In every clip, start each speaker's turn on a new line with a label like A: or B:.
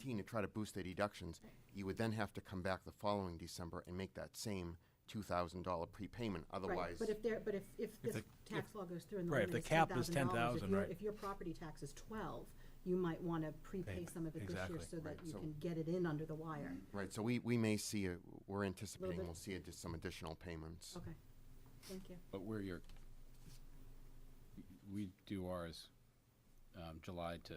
A: 2017 to try to boost their deductions, you would then have to come back the following December and make that same $2,000 prepayment. Otherwise,
B: Right, but if this tax law goes through and the
C: Right, if
B: limit
C: the
B: is
C: cap is
B: $10,000,
C: $10,000, right.
B: if your property tax is 12, you might want to prepay
C: Payment,
B: some of it this year
C: exactly.
B: so that
A: Right,
B: you
A: so-
B: can get it in under the wire.
A: right, so we may see, we're anticipating
B: bit.
A: we'll see just some additional payments.
B: Okay, thank you.
D: But we do ours, July to.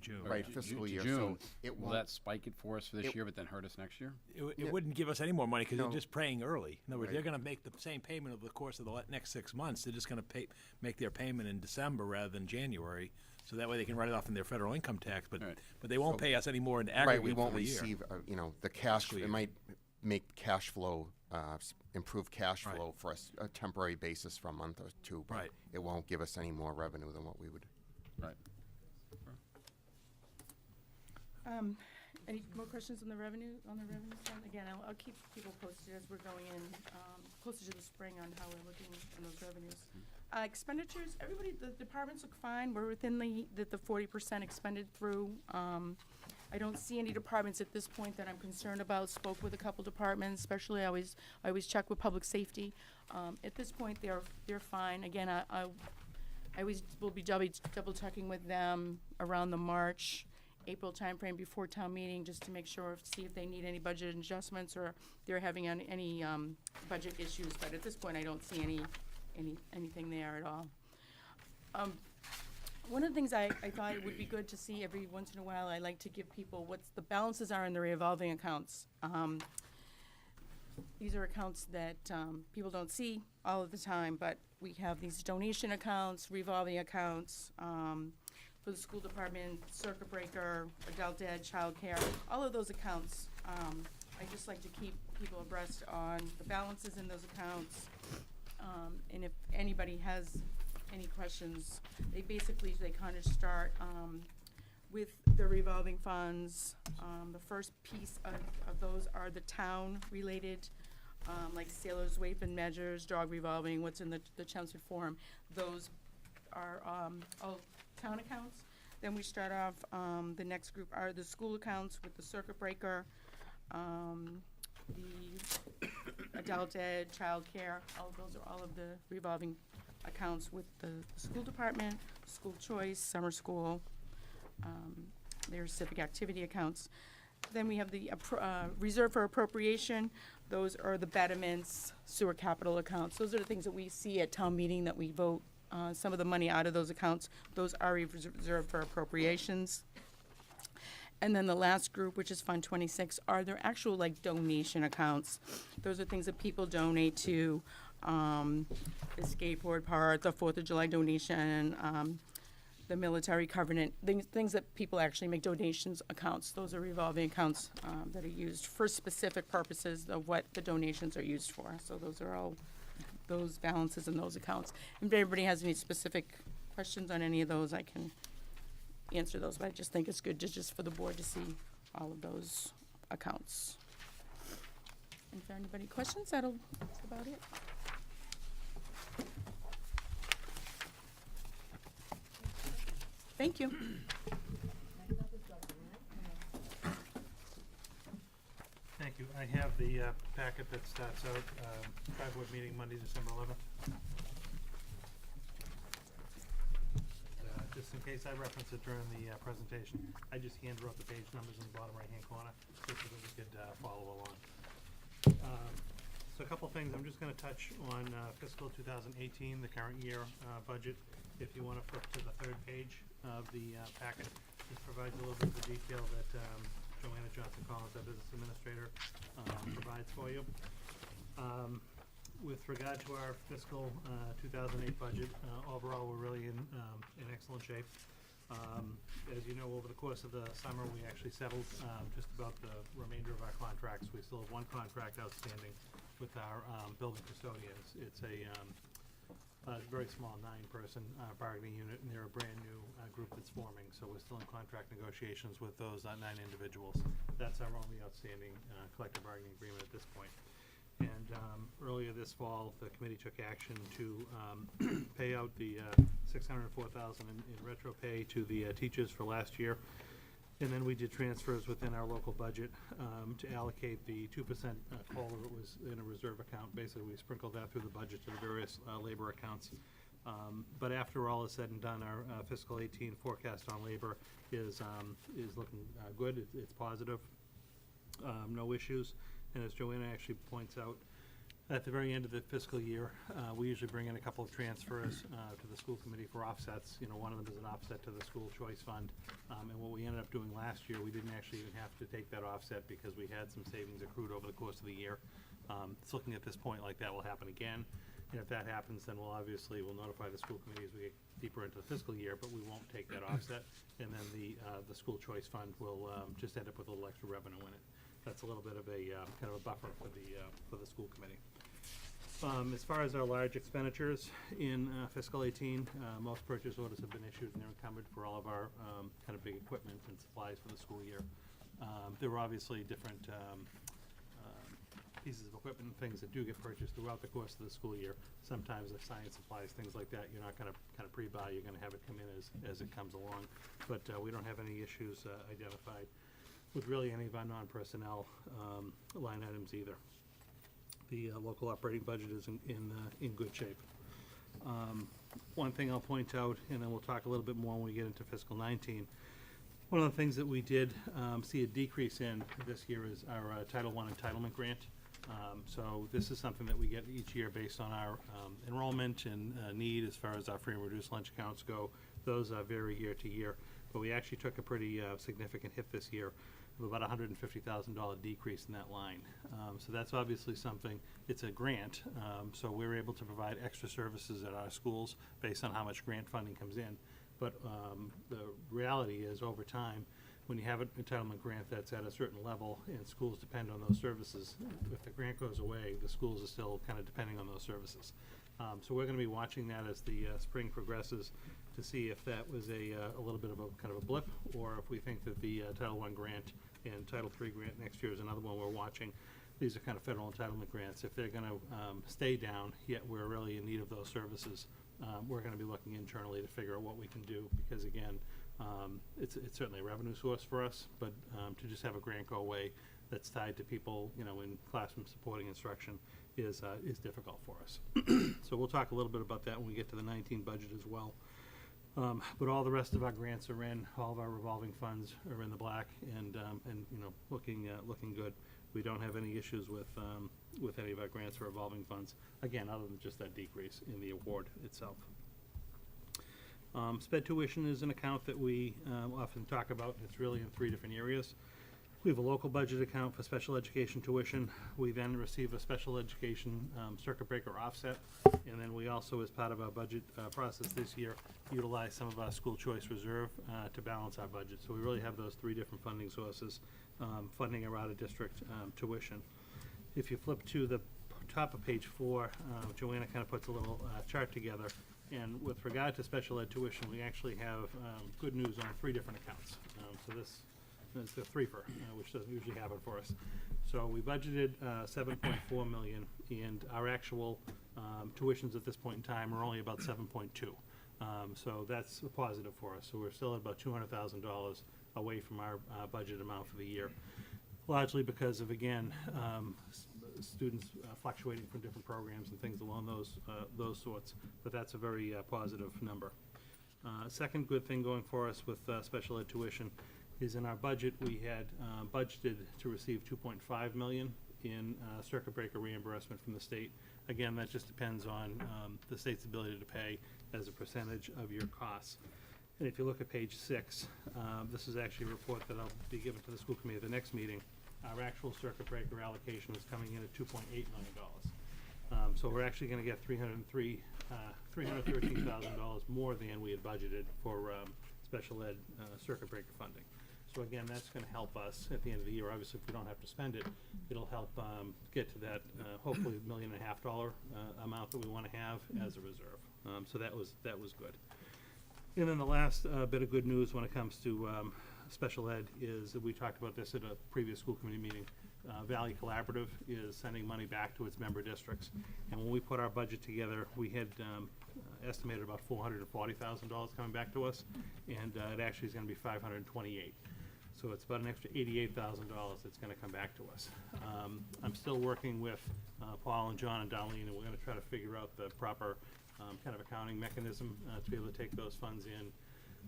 C: June.
A: Right,
D: to
A: fiscal
D: to
A: year,
D: June.
A: so it
D: Will
A: won't.
D: that spike it for us for this
A: It-
D: year, but then hurt us next year?
C: It
A: Yeah.
C: wouldn't give us any more money because
A: No.
C: they're just paying early. In other words,
A: Right.
C: they're going to make the same payment over the course of the next 6 months. They're just going to make their payment in December rather than January, so that way they can write it off in their federal income tax. But
D: Right.
C: but they won't
A: So-
C: pay us any more in
A: Right,
C: aggregate
A: we won't
C: for the year.
A: receive, the cash,
C: Fiscal
A: it
C: year.
A: might make cash flow, improve cash
C: Right.
A: flow for a temporary basis for a month or two. But
C: Right.
A: it won't give us any more revenue than what we would.
D: Right.
E: Any more questions on the revenue side? Again, I'll keep people posted as we're going in, closer to the spring on how we're looking on those revenues. Expenditures, everybody, the departments look fine. We're within the 40% expended through. I don't see any departments at this point that I'm concerned about. Spoke with a couple departments, especially I always check with public safety. At this point, they're fine. Again, I always will be double checking with them around the April timeframe before town meeting, just to make sure, see if they need any budget adjustments or they're having any budget issues. But at this point, I don't see anything there at all. One of the things I thought it would be good to see every once in a while, I like to give people what the balances are in the revolving accounts. These are accounts that people don't see all of the time, but we have these donation accounts, revolving accounts, for the school department, circuit breaker, adult ed, childcare, all of those accounts. I just like to keep people abreast on the balances in those accounts. And if anybody has any questions, they kind of start with the revolving funds. The first piece of those are the town-related, like sailors' weight and measures, dog revolving, what's in the Chelmsford form. Those are all town accounts. Then we start off, the next group are the school accounts with the circuit breaker, the adult ed, childcare, those are all of the revolving accounts with the school department, school choice, summer school, their civic activity accounts. Then we have the reserve for appropriation. Those are the betterments, sewer capital accounts. Those are the things that we see at town meeting that we vote some of the money out of those accounts. Those are reserved for appropriations. And then the last group, which is Fund 26, are their actual donation accounts. Those are things that people donate to, the skateboard park, the 4th of July donation, the military covenant, things that people actually make donations accounts. Those are revolving accounts that are used for specific purposes of what the donations are used for. So those are all those balances in those accounts. And if anybody has any specific questions on any of those, I can answer those, but I just think it's good just for the board to see all of those accounts. And if there are anybody questions, that's about it. Thank you.
F: Thank you. I have the packet that starts out, tri-board meeting Monday, December 11th. Just in case I reference it during the presentation, I just hand wrote the page numbers in the bottom right-hand corner, just so that we could follow along. So a couple things, I'm just gonna touch on fiscal 2018, the current year budget. If you wanna flip to the third page of the packet, this provides a little bit of the detail that Joanna Johnson-Collins, our business administrator, provides for you. With regard to our fiscal 2008 budget, overall, we're really in excellent shape. As you know, over the course of the summer, we actually settled just about the remainder of our contracts. We still have one contract outstanding with our building custodians. It's a very small 9-person bargaining unit, and they're a brand-new group that's forming. So we're still in contract negotiations with those 9 individuals. That's our only outstanding collective bargaining agreement at this point. And earlier this fall, the committee took action to pay out the $604,000 in retro pay to the teachers for last year. And then we did transfers within our local budget to allocate the 2% COLA that was in a reserve account. Basically, we sprinkled that through the budget to the various labor accounts. But after all is said and done, our fiscal 18 forecast on labor is looking good. It's positive. No issues. And as Joanna actually points out, at the very end of the fiscal year, we usually bring in a couple of transfers to the school committee for offsets. You know, one of them is an offset to the school choice fund. And what we ended up doing last year, we didn't actually even have to take that offset because we had some savings accrued over the course of the year. It's looking at this point like that will happen again. And if that happens, then we'll notify the school committee as we get deeper into the fiscal year, but we won't take that offset. And then the school choice fund will just end up with a little extra revenue in it. That's a little bit of a kind of a buffer for the school committee. As far as our large expenditures in fiscal 18, most purchase orders have been issued and they're encumbered for all of our kind of big equipment and supplies for the school year. There were obviously different pieces of equipment and things that do get purchased throughout the course of the school year. Sometimes the science supplies, things like that, you're not gonna kind of pre-buy, you're gonna have it come in as it comes along. But we don't have any issues identified with really any of our non-personnel line items either. The local operating budget is in good shape. One thing I'll point out, and then we'll talk a little bit more when we get into fiscal 19, one of the things that we did see a decrease in this year is our Title I entitlement grant. So this is something that we get each year based on our enrollment and need as far as our free and reduced lunch accounts go. Those vary year to year, but we actually took a pretty significant hit this year of about $150,000 decrease in that line. So that's obviously something, it's a grant, so we're able to provide extra services at our schools based on how much grant funding comes in. But the reality is, over time, when you have an entitlement grant that's at a certain level and schools depend on those services, if the grant goes away, the schools are still kind of depending on those services. So we're going to be watching that as the spring progresses to see if that was a little bit of a kind of a blip, or if we think that the Title I grant and Title III grant next year is another one we're watching. These are kind of federal entitlement grants. If they're going to stay down, yet we're really in need of those services, we're going to be looking internally to figure out what we can do, because again, it's certainly a revenue source for us, but to just have a grant go away that's tied to people, you know, in classroom supporting instruction is difficult for us. So we'll talk a little bit about that when we get to the 19 budget as well. But all the rest of our grants are in, all of our revolving funds are in the black, and you know, looking good. We don't have any issues with any of our grants or revolving funds, again, other than just that decrease in the award itself. Sped tuition is an account that we often talk about. It's really in 3 different areas. We have a local budget account for special education tuition. We then receive a special education circuit breaker offset. And then we also, as part of our budget process this year, utilize some of our school choice reserve to balance our budget. So we really have those 3 different funding sources funding our out-of-district tuition. If you flip to the top of page 4, Joanna kind of puts a little chart together. And with regard to special ed tuition, we actually have good news on 3 different accounts. So this is the threefer, which doesn't usually happen for us. So we budgeted $7.4 million, and our actual tuitions at this point in time are only about $7.2. So that's a positive for us. So we're still at about $200,000 away from our budget amount for the year, largely because of, again, students fluctuating from different programs and things along those sorts. But that's a very positive number. Second good thing going for us with special ed tuition is in our budget, we had budgeted to receive $2.5 million in circuit breaker reimbursement from the state. Again, that just depends on the state's ability to pay as a percentage of your costs. And if you look at page 6, this is actually a report that I'll be giving to the school committee at the next meeting. Our actual circuit breaker allocation is coming in at $2.8 million. So we're actually going to get $313,000 more than we had budgeted for special ed circuit breaker funding. So again, that's going to help us at the end of the year. Obviously, if we don't have to spend it, it'll help get to that hopefully $1.5 million amount that we want to have as a reserve. So that was good. And then the last bit of good news when it comes to special ed is that we talked about this at a previous school committee meeting. Valley Collaborative is sending money back to its member districts. And when we put our budget together, we had estimated about $440,000 coming back to us, and it actually is going to be $528,000. So it's about an extra $88,000 that's gonna come back to us. I'm still working with Paul and John and Darlene, and we're gonna try to figure out the proper kind of accounting mechanism to be able to take those funds in.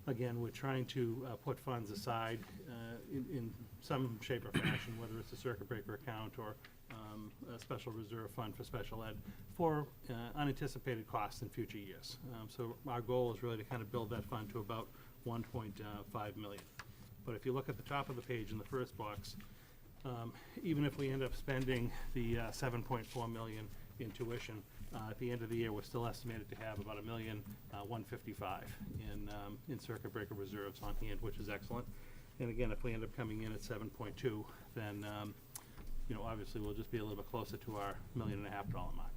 F: Again, we're trying to put funds aside in some shape or fashion, whether it's a circuit breaker account or a special reserve fund for special ed, for unanticipated costs in future years. So our goal is really to kind of build that fund to about 1.5 million. But if you look at the top of the page in the first box, even if we end up spending the 7.4 million in tuition, at the end of the year, we're still estimated to have about $1,155,000 in circuit breaker reserves on hand, which is excellent. And again, if we end up coming in at 7.2, then obviously we'll just be a little bit closer to our $1.5 million mark.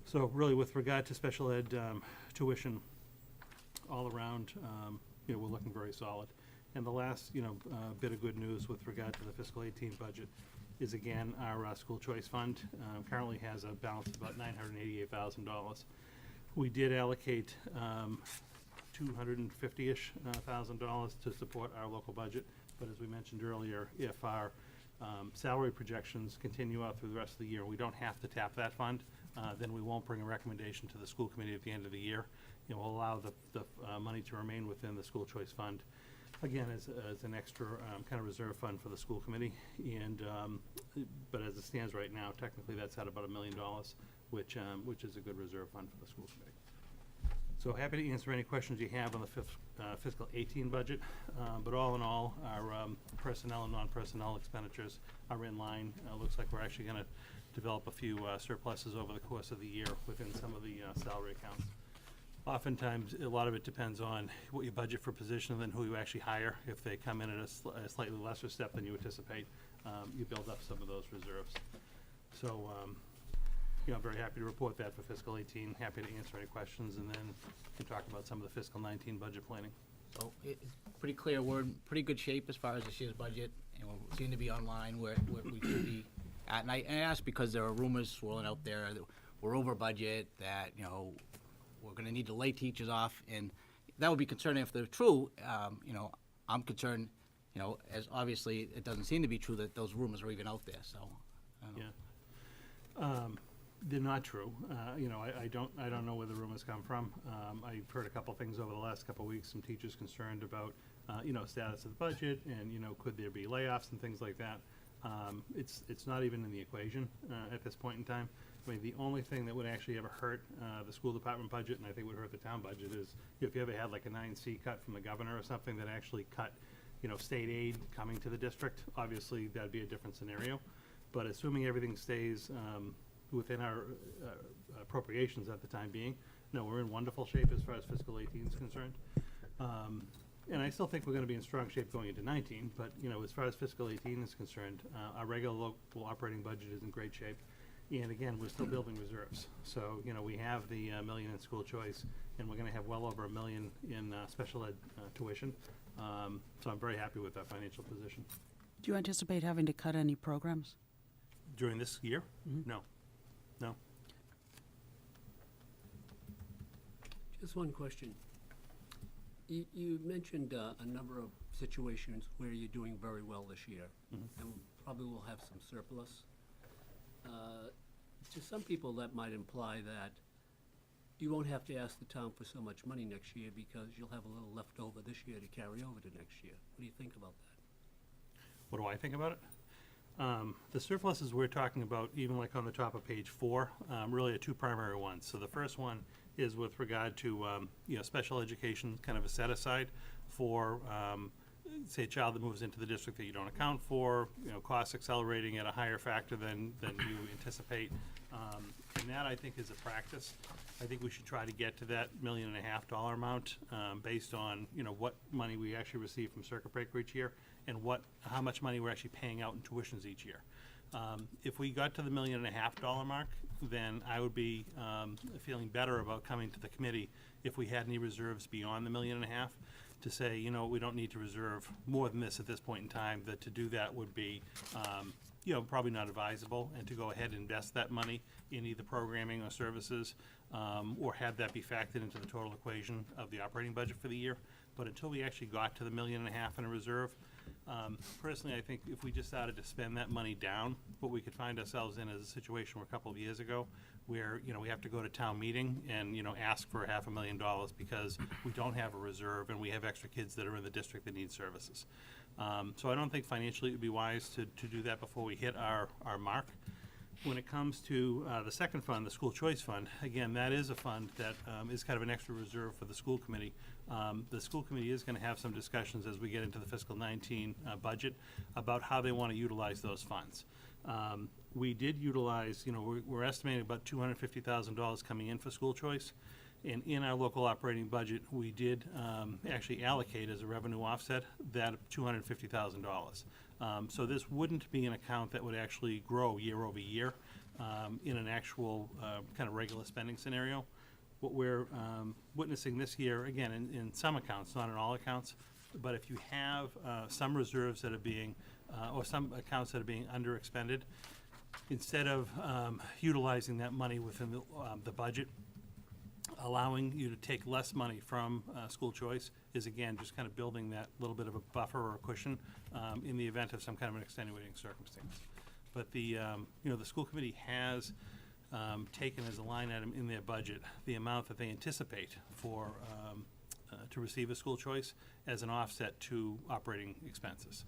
F: So really, with regard to special ed tuition, all around, we're looking very solid. And the last, bit of good news with regard to the fiscal 18 budget is, again, our school choice fund currently has a balance of about $988,000. We did allocate $250-ish thousand to support our local budget, but as we mentioned earlier, if our salary projections continue out through the rest of the year, we don't have to tap that fund, then we won't bring a recommendation to the school committee at the end of the year. We'll allow the money to remain within the school choice fund, again, as an extra kind of reserve fund for the school committee. And but as it stands right now, technically that's at about $1 million, which is a good reserve fund for the school committee. So happy to answer any questions you have on the fiscal 18 budget. But all in all, our personnel and non-personnel expenditures are in line. Looks like we're actually going to develop a few surpluses over the course of the year within some of the salary accounts. Oftentimes, a lot of it depends on what you budget for position and then who you actually hire. If they come in at a slightly lesser step than you anticipate, you build up some of those reserves. So, I'm very happy to report that for fiscal 18. Happy to answer any questions, and then we can talk about some of the fiscal 19 budget planning.
G: So it's pretty clear, we're in pretty good shape as far as this year's budget, and we seem to be online where we should be at. And I ask because there are rumors swirling out there that we're over budget, that, we're gonna need to lay teachers off, and that would be concerning if they're true. I'm concerned, as obviously it doesn't seem to be true that those rumors are even out there, so. I don't know.
F: Yeah. They're not true. I don't know where the rumors come from. I've heard a couple things over the last couple of weeks, some teachers concerned about, status of the budget and, could there be layoffs and things like that. It's not even in the equation at this point in time. I mean, the only thing that would actually ever hurt the school department budget, and I think would hurt the town budget, is if you ever had like a 9C cut from the governor or something that actually cut, state aid coming to the district. Obviously, that'd be a different scenario. But assuming everything stays within our appropriations at the time being, no, we're in wonderful shape as far as fiscal 18 is concerned. And I still think we're going to be in strong shape going into 19, but, as far as fiscal 18 is concerned, our regular local operating budget is in great shape. And again, we're still building reserves. So, we have the $1 million in school choice, and we're going to have well over $1 million in special ed tuition. So I'm very happy with that financial position.
H: Do you anticipate having to cut any programs?
F: During this year? No.
I: Just one question. You mentioned a number of situations where you're doing very well this year, and probably will have some surplus. To some people, that might imply that you won't have to ask the town for so much money next year because you'll have a little left over this year to carry over to next year. What do you think about that?
F: What do I think about it? The surpluses we're talking about, even like on the top of page 4, really are two primary ones. So the first one is with regard to special education, kind of a set aside for say a child that moves into the district that you don't account for, costs accelerating at a higher factor than you anticipate. And that, I think, is a practice. I think we should try to get to that $1.5 million amount based on what money we actually receive from circuit breaker each year and how much money we're actually paying out in tuitions each year. If we got to the $1.5 million mark, then I would be feeling better about coming to the committee if we had any reserves beyond the $1.5 million to say, we don't need to reserve more than this at this point in time. That to do that would be, probably not advisable, and to go ahead and invest that money in either programming or services, or have that be factored into the total equation of the operating budget for the year. But until we actually got to the $1.5 million in a reserve, Personally, I think if we just started to spend that money down, what we could find ourselves in is a situation where a couple of years ago, where, we have to go to town meeting and, ask for $500,000 because we don't have a reserve and we have extra kids that are in the district that need services. So I don't think financially it would be wise to do that before we hit our mark. When it comes to the second fund, the school choice fund, again, that is a fund that is kind of an extra reserve for the school committee. The school committee is going to have some discussions as we get into the fiscal 19 budget about how they want to utilize those funds. We did utilize, we're estimating about $250,000 coming in for school choice. And in our local operating budget, we did actually allocate as a revenue offset that $250,000. So this wouldn't be an account that would actually grow year over year in an actual kind of regular spending scenario. What we're witnessing this year, again, in some accounts, not in all accounts, but if you have some reserves that are being, or some accounts that are being underexpended, instead of utilizing that money within the budget, allowing you to take less money from school choice is, again, just kind of building that little bit of a buffer or a cushion in the event of some kind of an extenuating circumstance. But the school committee has taken as a line item in their budget the amount that they anticipate for to receive a school choice as an offset to operating expenses.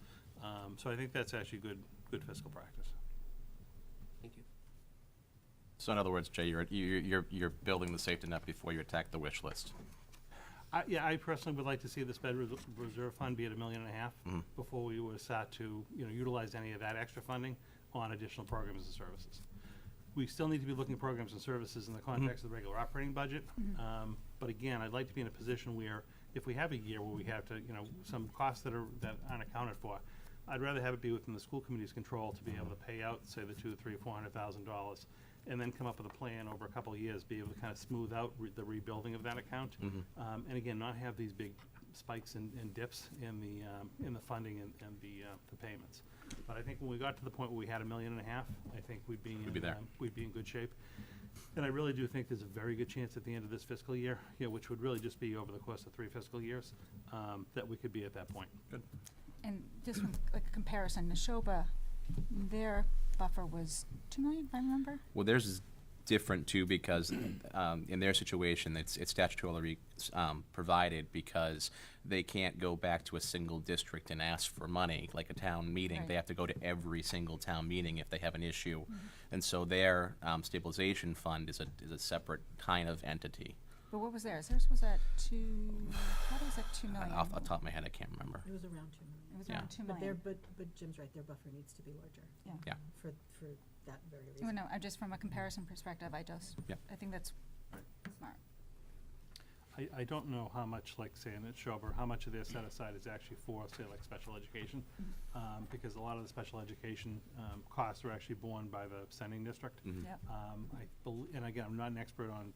F: So I think that's actually good fiscal practice.
I: Thank you.
J: So in other words, Jay, you're building the safety net before you attack the wish list.
F: Yeah, I personally would like to see the sped reserve fund be at $1.5 million before we would start to, utilize any of that extra funding on additional programs and services. We still need to be looking at programs and services in the context of the regular operating budget. But again, I'd like to be in a position where if we have a year where we have to, some costs that aren't accounted for, I'd rather have it be within the school committee's control to be able to pay out, say, the $200,000, $300,000, $400,000, and then come up with a plan over a couple of years, be able to kind of smooth out the rebuilding of that account. And again, not have these big spikes and dips in the funding and the payments. But I think when we got to the point where we had $1.5 million, I think we'd be in good shape. And I really do think there's a very good chance at the end of this fiscal year, which would really just be over the course of 3 fiscal years, that we could be at that point. Good.
K: And just from like a comparison, Neshoba, their buffer was $2 million, if I remember.
J: Well, theirs is different too because in their situation, it's statutorily provided because they can't go back to a single district and ask for money like a town meeting.
K: Right.
J: They have to go to every single town meeting if they have an issue, and so their stabilization fund is a separate kind of entity.
K: But what was theirs? Theirs was at what was that, $2 million?
J: Off the top of my head, I can't remember.
B: It was around 2 million.
K: It was
J: Yeah.
K: around $2
B: But
K: million.
B: but Jim's right, their buffer needs to be larger.
K: Yeah.
J: Yeah.
B: For that very reason.
K: Well, no, I'm just from a comparison perspective, I think that's smart.
F: I don't know how much, like, say, in Neshoba, how much of their set aside is actually for, say, like, special education, because a lot of the special education costs are actually borne by the sending district.
K: Yep.
F: And again, I'm not an expert on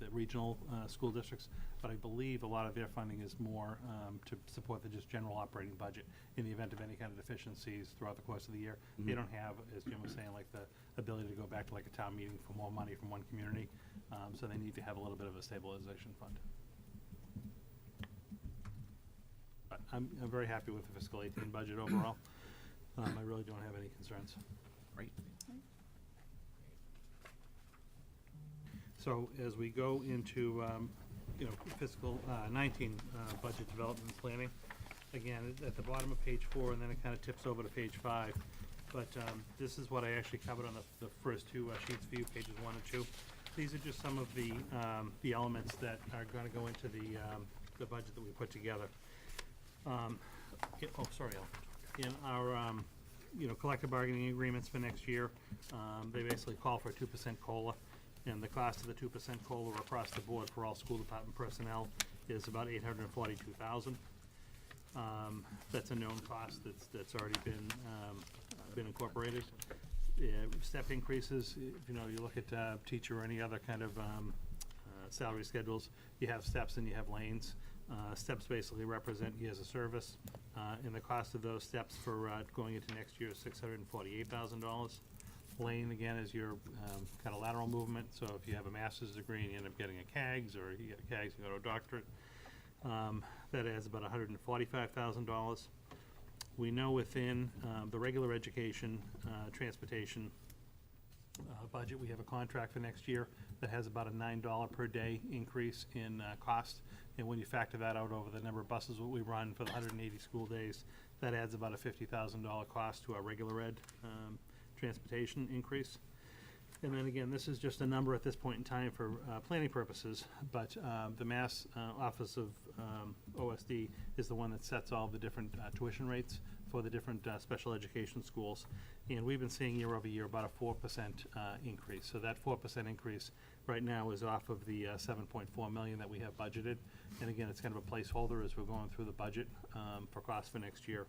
F: the regional school districts, but I believe a lot of their funding is more to support the just general operating budget in the event of any kind of deficiencies throughout the course of the year. They don't have, as Jim was saying, like the ability to go back to like a town meeting for more money from one community, so they need to have a little bit of a stabilization fund. But I'm very happy with the fiscal 18 budget overall. I really don't have any concerns.
J: Great.
F: So as we go into, fiscal 19 budget development and planning, again, at the bottom of page 4, and then it kind of tips over to page 5. But this is what I actually covered on the first 2 sheets for you, pages 1 and 2. These are just some of the elements that are going to go into the budget that we put together. In our collective bargaining agreements for next year, they basically call for a 2% COLA. And the cost of the 2% COLA across the board for all school department personnel is about $842,000. That's a known cost that's already been incorporated. Step increases, if you look at teacher or any other kind of salary schedules, you have steps and you have lanes. Steps basically represent years of service, and the cost of those steps for going into next year is $648,000. Lane, again, is your kind of lateral movement. So if you have a master's degree and you end up getting a CAGS, or you get a CAGS and go to a doctorate, That adds about $145,000. We know within the regular education, transportation budget, we have a contract for next year that has about a $9 per day increase in cost. And when you factor that out over the number of buses that we run for the 180 school days, that adds about a $50,000 cost to our regular ed transportation increase. And then again, this is just a number at this point in time for planning purposes, but the Mass Office of OSD is the one that sets all the different tuition rates for the different special education schools. And we've been seeing year over year about a 4% increase. So that 4% increase right now is off of the 7.4 million that we have budgeted. And again, it's kind of a placeholder as we're going through the budget for costs for next year.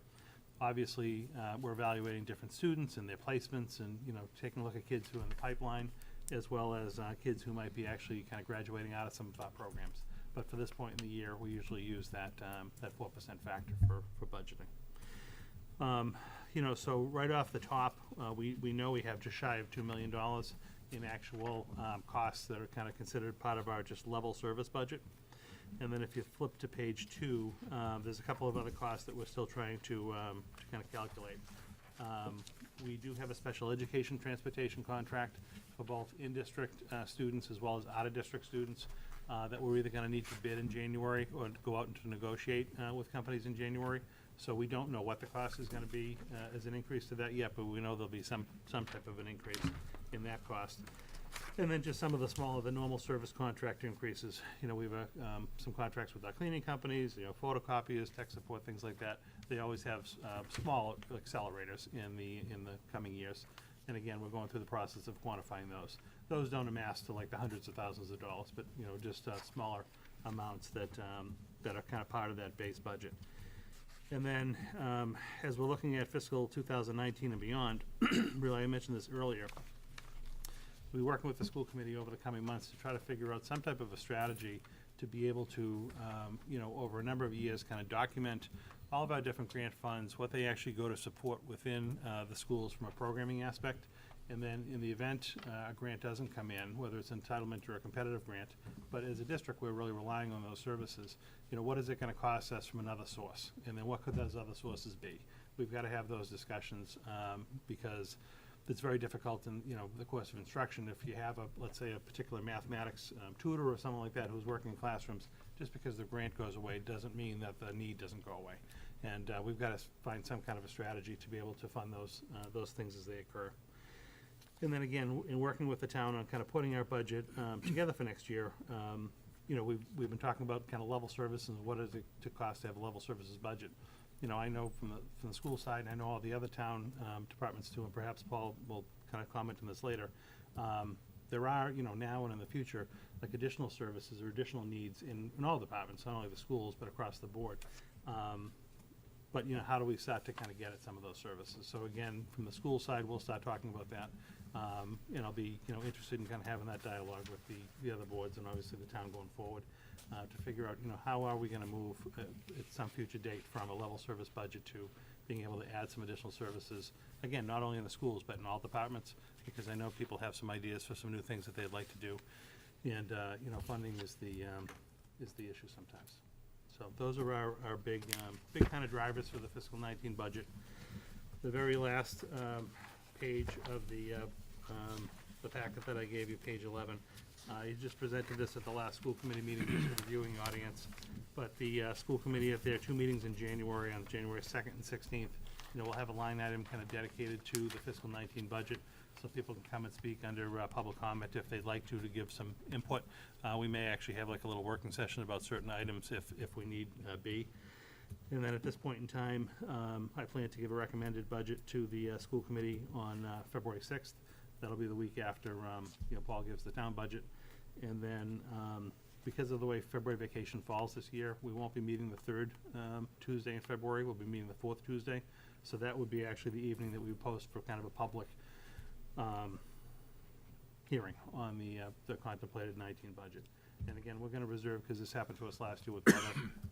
F: Obviously, we're evaluating different students and their placements and, you know, taking a look at kids who are in the pipeline, as well as kids who might be actually kind of graduating out of some of our programs. But for this point in the year, we usually use that 4% factor for budgeting. You know, so right off the top, we know we have just shy of $2 million in actual costs that are kind of considered part of our just level service budget. And then if you flip to page 2, there's a couple of other costs that we're still trying to kind of calculate. We do have a special education transportation contract for both in-district students as well as out-of-district students that we're either going to need to bid in January or go out and to negotiate with companies in January. So we don't know what the cost is going to be as an increase to that yet, but we know there'll be some type of an increase in that cost. And then just some of the normal service contract increases. You know, we have some contracts with our cleaning companies, you know, photocopiers, tech support, things like that. They always have small accelerators in the coming years. And again, we're going through the process of quantifying those. Those don't amass to like the hundreds of thousands of dollars, but, you know, just smaller amounts that are kind of part of that base budget. And then, as we're looking at fiscal 2019 and beyond, really, I mentioned this earlier, we're working with the school committee over the coming months to try to figure out some type of a strategy to be able to, you know, over a number of years, kind of document all of our different grant funds, what they actually go to support within the schools from a programming aspect. And then in the event a grant doesn't come in, whether it's entitlement or a competitive grant, but as a district, we're really relying on those services. You know, what is it going to cost us from another source? And then what could those other sources be? We've got to have those discussions because it's very difficult in, you know, the course of instruction. If you have let's say a particular mathematics tutor or someone like that who's working in classrooms, just because the grant goes away doesn't mean that the need doesn't go away. And we've got to find some kind of a strategy to be able to fund those things as they occur. And then again, in working with the town on kind of putting our budget together for next year, you know, we've been talking about kind of level services and what is it to cost to have a level services budget. You know, I know from the school side, and I know all the other town departments too, and perhaps Paul will kind of comment on this later. There are, you know, now and in the future, like additional services or additional needs in all departments, not only the schools, but across the board. But, you know, how do we start to kind of get at some of those services? So again, from the school side, we'll start talking about that. And I'll be, you know, interested in kind of having that dialogue with the other boards and obviously the town going forward to figure out, you know, how are we going to move at some future date from a level service budget to being able to add some additional services. Again, not only in the schools, but in all departments, because I know people have some ideas for some new things that they'd like to do. And, you know, funding is the issue sometimes. So those are our big kind of drivers for the fiscal 19 budget. The very last page of the packet that I gave you, page 11. You just presented this at the last school committee meeting, just for the viewing audience. But the school committee, at their 2 meetings in January, on January 2nd and 16th, you know, we'll have a line item kind of dedicated to the fiscal 19 budget, so people can come and speak under public comment if they'd like to give some input. We may actually have like a little working session about certain items if we need be. And then at this point in time, I plan to give a recommended budget to the school committee on February 6th. That'll be the week after, you know, Paul gives the town budget. And then, because of the way February vacation falls this year, we won't be meeting the 3rd Tuesday in February. We'll be meeting the 4th Tuesday. So that would be actually the evening that we post for kind of a public hearing on the contemplated 19 budget. And again, we're going to reserve, because this happened to us last year with weather,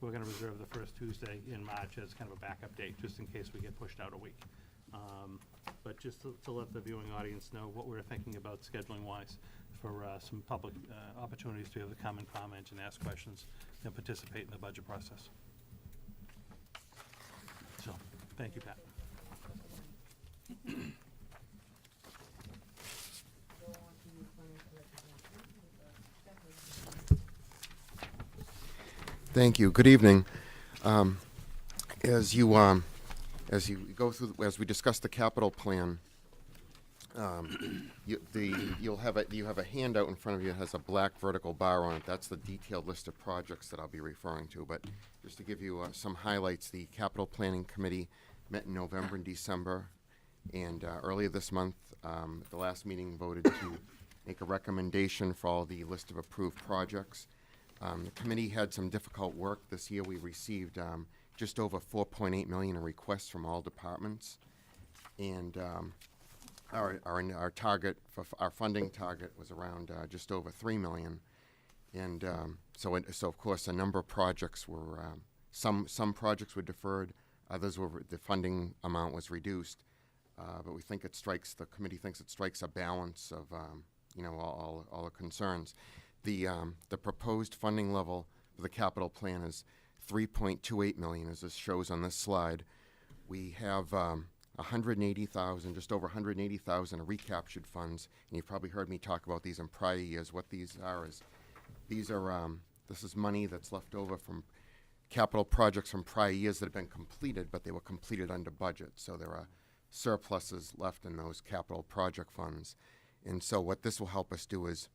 F: we're going to reserve the first Tuesday in March as kind of a backup date, just in case we get pushed out a week. But just to let the viewing audience know what we're thinking about scheduling-wise for some public opportunities to be able to come and comment and ask questions and participate in the budget process. So, thank you, Pat.
A: Thank you. Good evening. As you go through, as we discuss the capital plan, you have a handout in front of you that has a black vertical bar on it. That's the detailed list of projects that I'll be referring to. But just to give you some highlights, the Capital Planning Committee met in November and December, and earlier this month, the last meeting voted to make a recommendation for all the list of approved projects. The committee had some difficult work. This year we received just over $4.8 million in requests from all departments. And our target, for our funding target was around just over $3 million. And so of course a number of projects were, some projects were deferred, others were, the funding amount was reduced. But we think the committee thinks it strikes a balance of, all the concerns. The proposed funding level for the capital plan is $3.28 million, as this shows on this slide. We have $180,000, just over $180,000 of recaptured funds, and you've probably heard me talk about these in prior years. What these are is, this is money that's left over from capital projects from prior years that have been completed, but they were completed under budget. So there are surpluses left in those capital project funds. And so what this will help us do is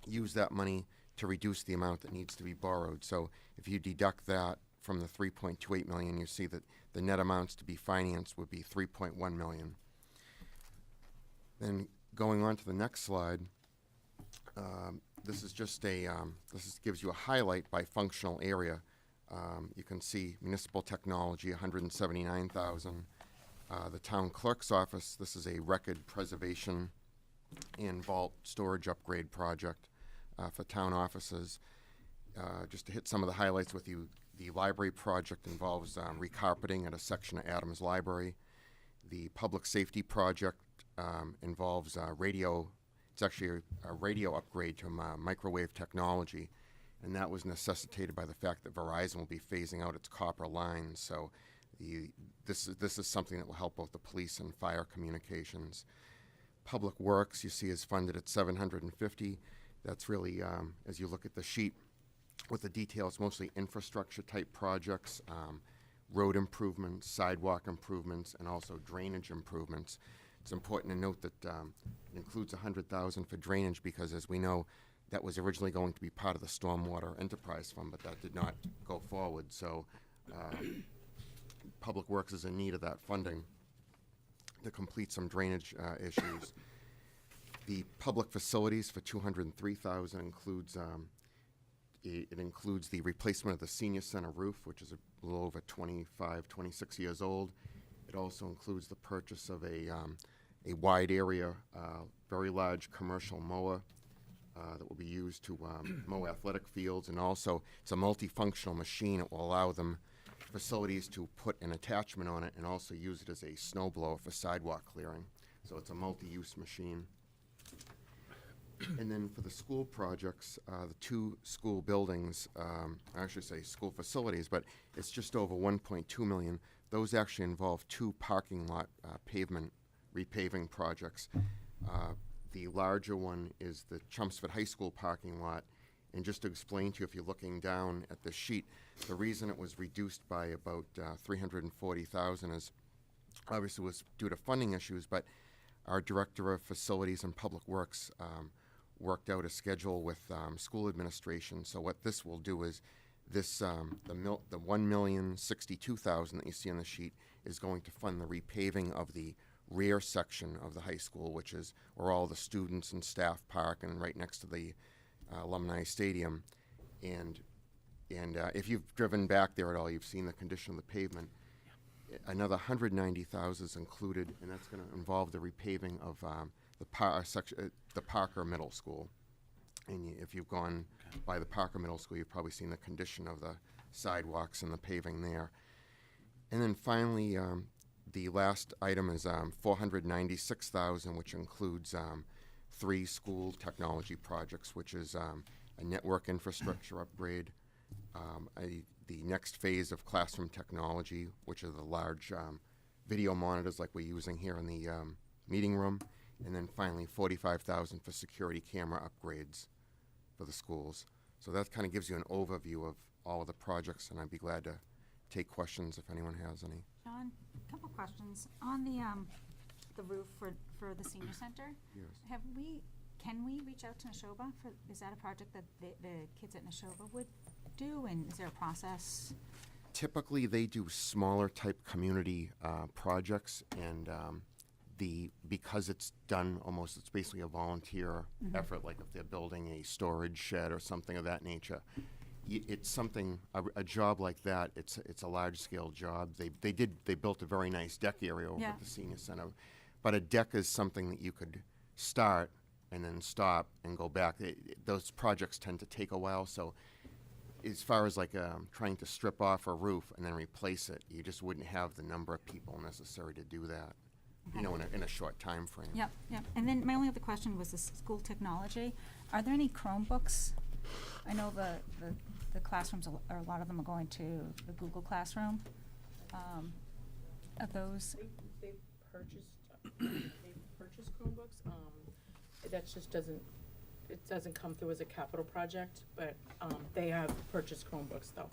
A: use that money to reduce the amount that needs to be borrowed. So if you deduct that from the $3.28 million, you see that the net amounts to be financed would be $3.1 million. Then going on to the next slide, this is just gives you a highlight by functional area. You can see municipal technology, $179,000. The town clerk's office, this is a record preservation and vault storage upgrade project for town offices. Just to hit some of the highlights with you, the library project involves recarpeting at a section of Adams Library. The public safety project involves radio. It's actually a radio upgrade to microwave technology, and that was necessitated by the fact that Verizon will be phasing out its copper lines. So this is something that will help both the police and fire communications. Public Works, you see, is funded at $750. That's really, as you look at the sheet with the details, mostly infrastructure type projects, road improvements, sidewalk improvements, and also drainage improvements. It's important to note that it includes $100,000 for drainage because, as we know, that was originally going to be part of the Stormwater Enterprise Fund, but that did not go forward. So Public Works is in need of that funding to complete some drainage issues. The public facilities for $203,000 includes it includes the replacement of the senior center roof, which is a little over 26 years old. It also includes the purchase of a wide area, very large commercial mower that will be used to mow athletic fields, and also it's a multifunctional machine. It will allow facilities to put an attachment on it and also use it as a snow blower for sidewalk clearing. So it's a multi-use machine. And then for the school projects, the two school buildings, I should say school facilities, but it's just over $1.2 million. Those actually involve two parking lot pavement repaving projects. The larger one is the Chelmsford High School parking lot. And just to explain to you, if you're looking down at the sheet, the reason it was reduced by about $340,000 is obviously was due to funding issues, but our Director of Facilities and Public Works worked out a schedule with school administration. So what this will do is this the $1,062,000 that you see on the sheet is going to fund the repaving of the rear section of the high school, which is where all the students and staff park and right next to the alumni stadium. And if you've driven back there at all, you've seen the condition of the pavement. Another $190,000 is included, and that's going to involve the repaving of the Parker Middle School. And if you've gone by the Parker Middle School, you've probably seen the condition of the sidewalks and the paving there. And then finally, the last item is $496,000, which includes 3 school technology projects, which is a network infrastructure upgrade, the next phase of classroom technology, which are the large video monitors like we're using here in the meeting room, and then finally $45,000 for security camera upgrades for the schools. So that kind of gives you an overview of all of the projects, and I'd be glad to take questions if anyone has any.
K: John, a couple questions. On the roof for the senior center,
A: Yes.
K: can we reach out to Neshoba is that a project that the kids at Neshoba would do, and is there a process?
A: Typically, they do smaller type community projects, and because it's done almost, it's basically a volunteer effort, like if they're building a storage shed or something of that nature. It's something, a job like that, it's a large scale job. They built a very nice deck area over at the senior center. But a deck is something that you could start and then stop and go back. Those projects tend to take a while, so as far as like trying to strip off a roof and then replace it, you just wouldn't have the number of people necessary to do that, you know, in a short time frame.
K: Yep. And then my only other question was the school technology. Are there any Chromebooks? I know the classrooms, or a lot of them are going to the Google Classroom. Are those?
E: They've purchased Chromebooks. That just doesn't come through as a capital project, but they have purchased Chromebooks though.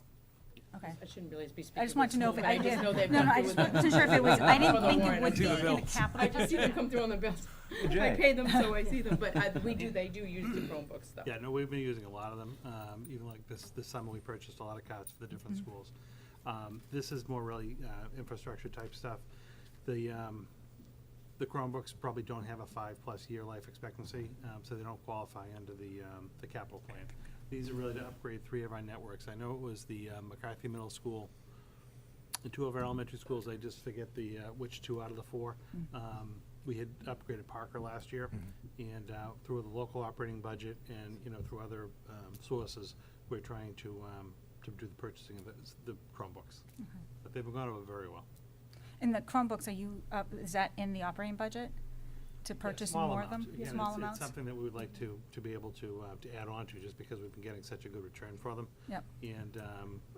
K: Okay.
E: I shouldn't really be speaking.
K: I just wanted to know if
E: for
K: it,
E: school,
K: I
E: but
K: did.
E: just know they've
K: No,
E: gone
K: I
E: through
K: just
E: with
K: wasn't sure if it was, I
E: for
K: didn't
E: the
K: think it
E: warrant.
K: would
C: See
K: be
C: the
K: in a
C: bills.
K: capital.
E: I just see them come through on the bills. I pay them, so I see them, but they do use the Chromebooks though.
F: Yeah, no, we've been using a lot of them. Even like this summer, we purchased a lot of cards for the different schools. This is more really infrastructure type stuff. The Chromebooks probably don't have a 5+ year life expectancy, so they don't qualify under the capital plan. These are really to upgrade 3 of our networks. I know it was the McCarthy Middle School, and 2 of our elementary schools. I just forget which 2 out of the 4. We had upgraded Parker last year, and through the local operating budget and through other sources, we're trying to do the purchasing of the Chromebooks. But they've gone over very well.
K: And the Chromebooks, is that in the operating budget to purchase
F: Small
K: more of them?
F: amounts. Again,
K: Small
F: it's
K: amounts?
F: something that we would like to be able to add on to, just because we've been getting such a good return for them.
K: Yep.
F: And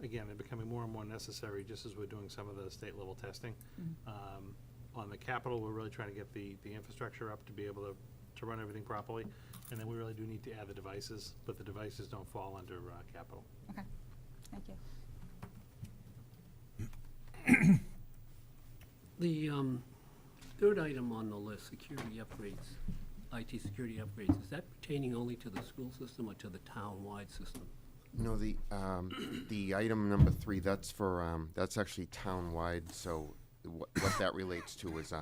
F: again, they're becoming more and more necessary just as we're doing some of the state level testing. On the capital, we're really trying to get the infrastructure up to be able to run everything properly. And then we really do need to add the devices, but the devices don't fall under capital.
K: Okay, thank you.
I: The third item on the list, security upgrades, IT security upgrades, is that pertaining only to the school system or to the town-wide system?
A: No, the item number 3, that's for, that's actually town-wide, so what that relates to is,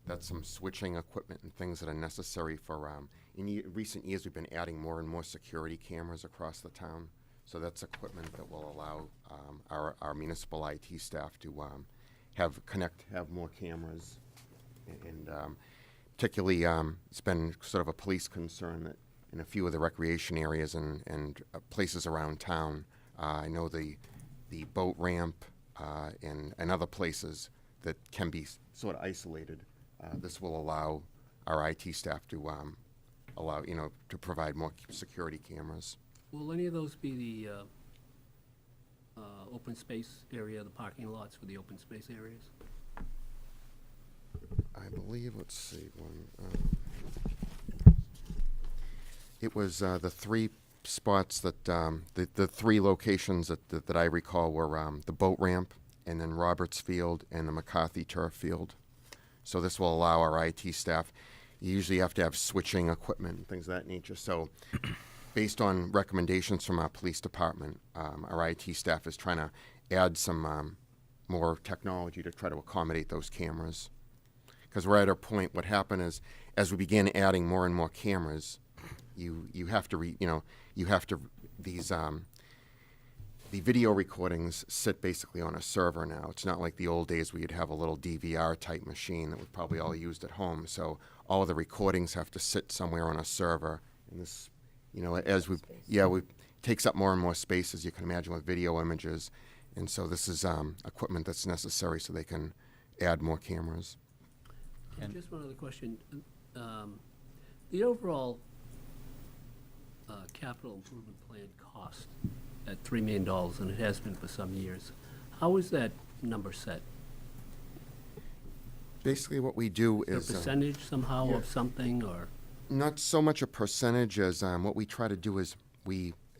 A: that's some switching equipment and things that are necessary for, in recent years, we've been adding more and more security cameras across the town. So that's equipment that will allow our municipal IT staff to have more cameras. And particularly, it's been sort of a police concern that in a few of the recreation areas and places around town, I know the boat ramp and other places that can be sort of isolated. This will allow our IT staff to to provide more security cameras.
I: Will any of those be the open space area, the parking lots for the open space areas?
A: I believe, let's see, it was the 3 spots that, the 3 locations that I recall were the boat ramp, and then Roberts Field, and the McCarthy Turf Field. So this will allow our IT staff, you usually have to have switching equipment and things of that nature. So based on recommendations from our police department, our IT staff is trying to add some more technology to try to accommodate those cameras. Because we're at a point, what happened is, as we begin adding more and more cameras, you have to, the video recordings sit basically on a server now. It's not like the old days where you'd have a little DVR type machine that was probably all used at home. So all of the recordings have to sit somewhere on a server. And this, it takes up more and more space, as you can imagine, with video images. And so this is equipment that's necessary so they can add more cameras.
I: Just one other question. The overall capital improvement plan cost at $3 million, and it has been for some years, how is that number set?
A: Basically, what we do
I: A
A: is
I: percentage somehow
A: yeah.
I: of something, or?
A: not so much a percentage as what we try to do is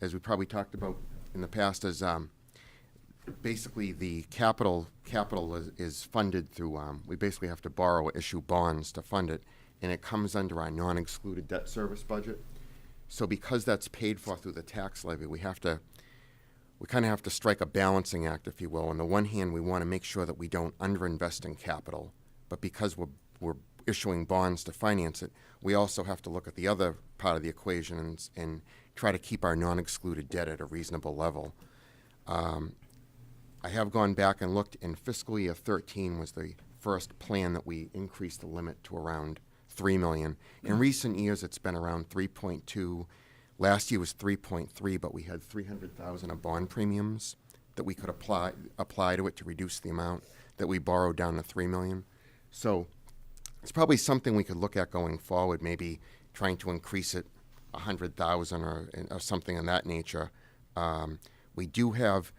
A: as we probably talked about in the past, is basically the capital is funded through, we basically have to borrow or issue bonds to fund it, and it comes under our non-excluded debt service budget. So because that's paid for through the tax levy, we kind of have to strike a balancing act, if you will. On the one hand, we want to make sure that we don't underinvest in capital, but because we're issuing bonds to finance it, we also have to look at the other part of the equation and try to keep our non-excluded debt at a reasonable level. I have gone back and looked, in fiscal year 13 was the first plan that we increased the limit to around $3 million. In recent years, it's been around 3.2. Last year was 3.3, but we had 300,000 of bond premiums that we could apply to it to reduce the amount that we borrowed down to $3 million. So it's probably something we could look at going forward, maybe trying to increase it 100,000 or something of that nature. We do have,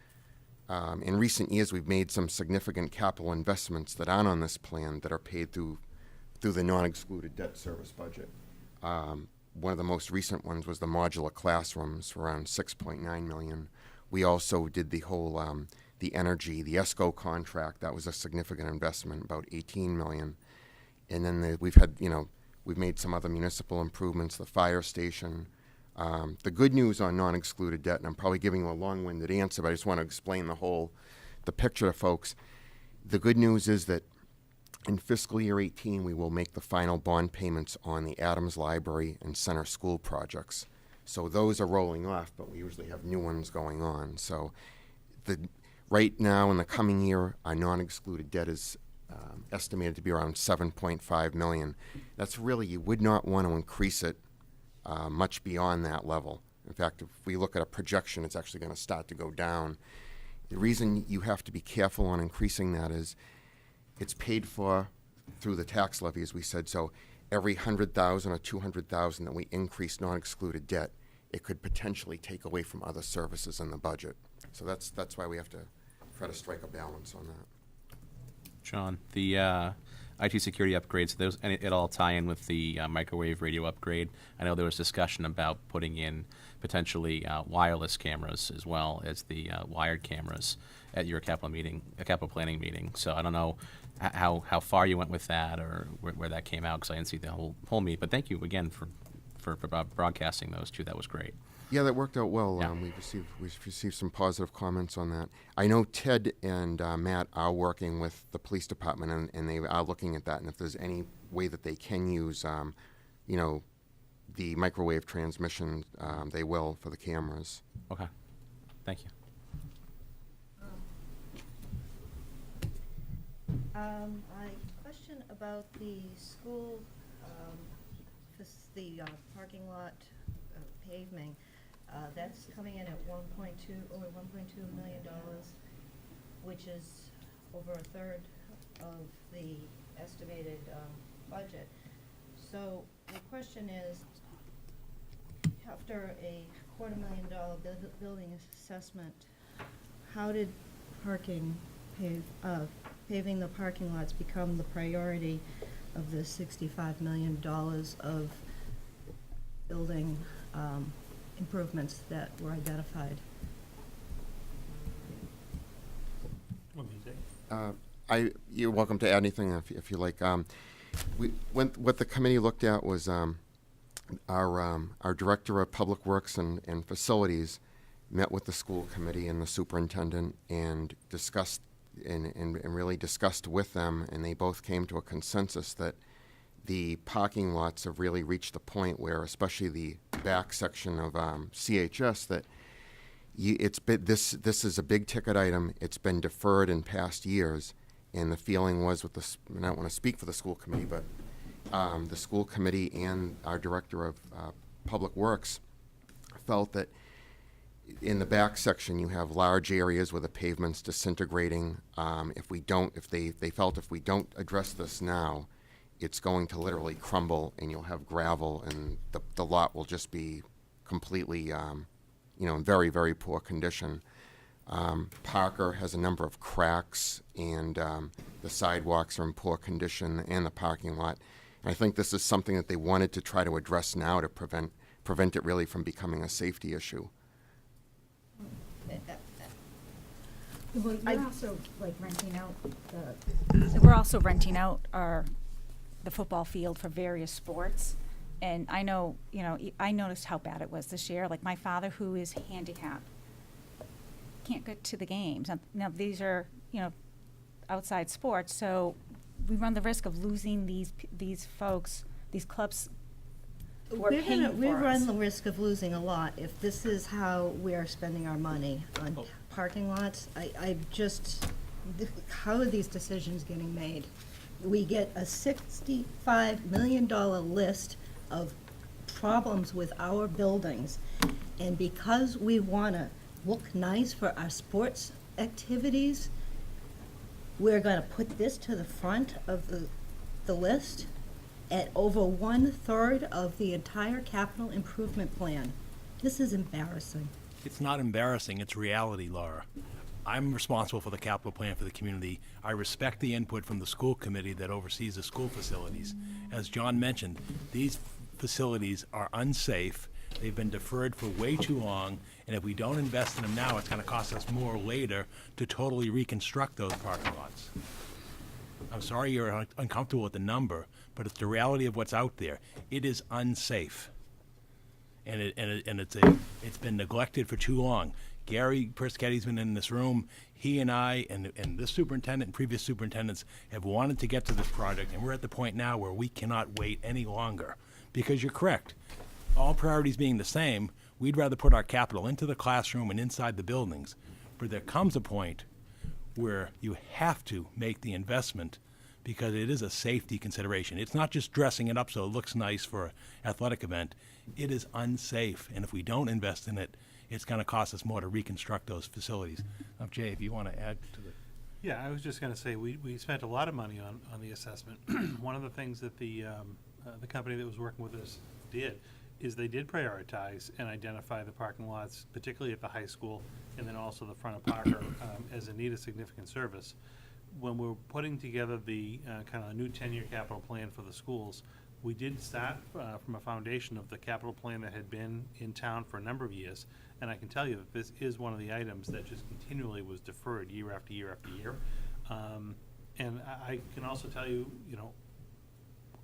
A: in recent years, we've made some significant capital investments that aren't on this plan that are paid through the non-excluded debt service budget. One of the most recent ones was the modular classrooms for around $6.9 million. We also did the whole, the energy, the ESCO contract. That was a significant investment, about $18 million. And then we've made some other municipal improvements, the fire station. The good news on non-excluded debt, and I'm probably giving you a long-winded answer, but I just want to explain the picture to folks. The good news is that in fiscal year 18, we will make the final bond payments on the Adams Library and Center School projects. So those are rolling off, but we usually have new ones going on. So right now, in the coming year, our non-excluded debt is estimated to be around $7.5 million. That's really, you would not want to increase it much beyond that level. In fact, if we look at a projection, it's actually going to start to go down. The reason you have to be careful on increasing that is it's paid for through the tax levy, as we said. So every 100,000 or 200,000 that we increase non-excluded debt, it could potentially take away from other services in the budget. So that's why we have to try to strike a balance on that.
J: John, the IT security upgrades, those, and it all tie in with the microwave radio upgrade. I know there was discussion about putting in potentially wireless cameras as well as the wired cameras at your capital planning meeting. So I don't know how far you went with that or where that came out, because I didn't see the whole meet. But thank you again for broadcasting those two. That was great.
A: Yeah, that worked out well.
J: Yeah.
A: We've received some positive comments on that. I know Ted and Matt are working with the police department, and they are looking at that. And if there's any way that they can use, the microwave transmission, they will for the cameras.
J: Okay. Thank you.
L: I question about the school, the parking lot paving. That's coming in at over $1.2 million, which is over a third of the estimated budget. So the question is, after a $250,000 building assessment, how did paving the parking lots become the priority of the $65 million of building improvements that were identified?
A: You're welcome to add anything if you like. What the committee looked at was our director of public works and facilities met with the school committee and the superintendent and discussed and really discussed with them, and they both came to a consensus that the parking lots have really reached the point where, especially the back section of CHS, that this is a big ticket item. It's been deferred in past years, and the feeling was with this, and I don't want to speak for the school committee, but the school committee and our director of public works felt that in the back section you have large areas where the pavement's disintegrating. If they felt if we don't address this now, it's going to literally crumble, and you'll have gravel, and the lot will just be completely, in very, very poor condition. Parker has a number of cracks, and the sidewalks are in poor condition, and the parking lot. And I think this is something that they wanted to try to address now to prevent it really from becoming a safety issue.
K: Well, you're also like renting out so we're also renting out the football field for various sports. And I know, I noticed how bad it was this year. Like my father, who is handicapped, can't get to the games. Now these are, outside sports, so we run the risk of losing these folks, these clubs who are paying for
L: We
K: us.
L: run the risk of losing a lot if this is how we are spending our money on parking lots. I just, how are these decisions getting made? We get a $65 million list of problems with our buildings, and because we want to look nice for our sports activities, we're going to put this to the front of the list at over 1/3 of the entire capital improvement plan. This is embarrassing.
C: It's not embarrassing, it's reality, Laura. I'm responsible for the capital plan for the community. I respect the input from the school committee that oversees the school facilities. As John mentioned, these facilities are unsafe. They've been deferred for way too long, and if we don't invest in them now, it's gonna cost us more later to totally reconstruct those parking lots. I'm sorry you're uncomfortable with the number, but it's the reality of what's out there. It is unsafe. And it's been neglected for too long. Gary Persketti's been in this room. He and I and this superintendent and previous superintendents have wanted to get to this project, and we're at the point now where we cannot wait any longer. Because you're correct. All priorities being the same, we'd rather put our capital into the classroom and inside the buildings. But there comes a point where you have to make the investment because it is a safety consideration. It's not just dressing it up so it looks nice for an athletic event. It is unsafe, and if we don't invest in it, it's gonna cost us more to reconstruct those facilities. Jay, if you wanna add to the.
F: Yeah, I was just gonna say, we spent a lot of money on the assessment. One of the things that the company that was working with us did is they did prioritize and identify the parking lots, particularly at the high school, and then also the front of Parker, as a need of significant service. When we're putting together the kind of new 10-year capital plan for the schools, we did start from a foundation of the capital plan that had been in town for a number of years, and I can tell you that this is one of the items that just continually was deferred year after year after year. And I can also tell you,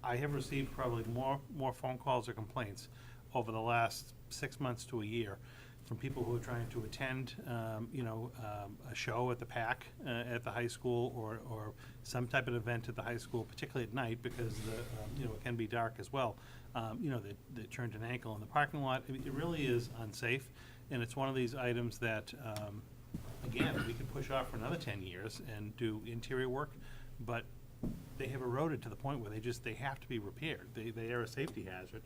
F: I have received probably more phone calls or complaints over the last 6 months to a year from people who are trying to attend, a show at the PAC at the high school or some type of event at the high school, particularly at night because it can be dark as well. They turned an ankle in the parking lot. It really is unsafe, and it's one of these items that, again, we could push off for another 10 years and do interior work, but they have eroded to the point where they have to be repaired. They are a safety hazard.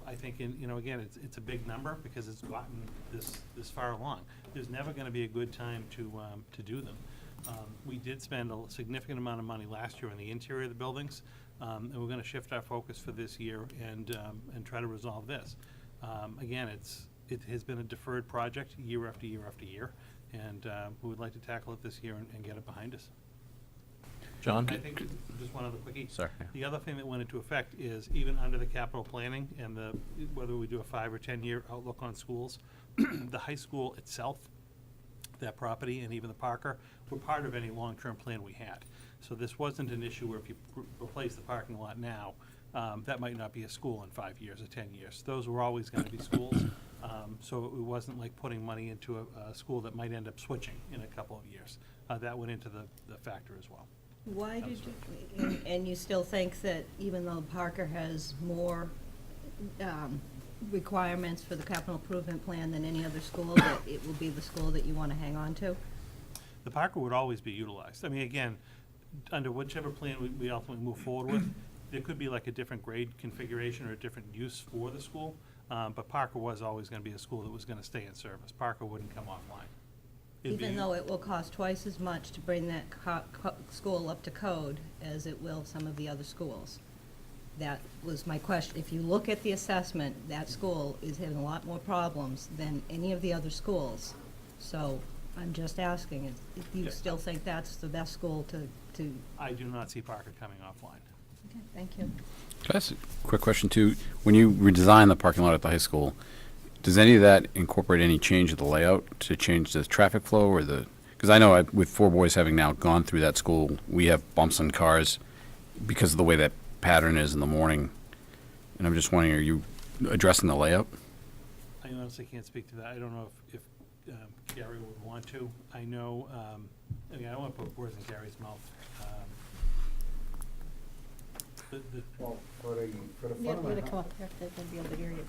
F: I think again, it's a big number because it's gotten this far along. There's never gonna be a good time to do them. We did spend a significant amount of money last year on the interior of the buildings, and we're gonna shift our focus for this year and try to resolve this. Again, it has been a deferred project year after year after year, and we would like to tackle it this year and get it behind us.
J: John?
F: I think, just one other quickie.
J: Sorry, yeah.
F: The other thing that went into effect is even under the capital planning and whether we do a 5 or 10-year outlook on schools, the high school itself, that property, and even the Parker, were part of any long-term plan we had. So this wasn't an issue where if you replace the parking lot now, that might not be a school in 5 years or 10 years. Those were always gonna be schools. So it wasn't like putting money into a school that might end up switching in a couple of years. That went into the factor as well.
L: Why did you, and you still think that even though Parker has more requirements for the capital improvement plan than any other school, that it will be the school that you want to hang on to?
F: The Parker would always be utilized. I mean, again, under whichever plan we ultimately move forward with, there could be like a different grade configuration or a different use for the school, but Parker was always going to be a school that was going to stay in service. Parker wouldn't come offline. It'd be-
L: though it will cost twice as much to bring that school up to code as it will some of the other schools. That was my question. If you look at the assessment, that school is having a lot more problems than any of the other schools. So I'm just asking if you
F: Yeah.
L: still think that's the best school to,
F: I do not see Parker coming offline.
L: okay, thank you.
D: Can I ask a quick question too? When you redesign the parking lot at the high school, does any of that incorporate any change of the layout to change the traffic flow or the? Because I know with 4 boys having now gone through that school, we have bumps on cars because of the way that pattern is in the morning. And I'm just wondering, are you addressing the layout?
F: I honestly can't speak to that. I don't know if Gary would want to. I know, I mean, I don't want to put words in Gary's mouth.
B: Yeah, you gotta come up there, they'll be able to hear you.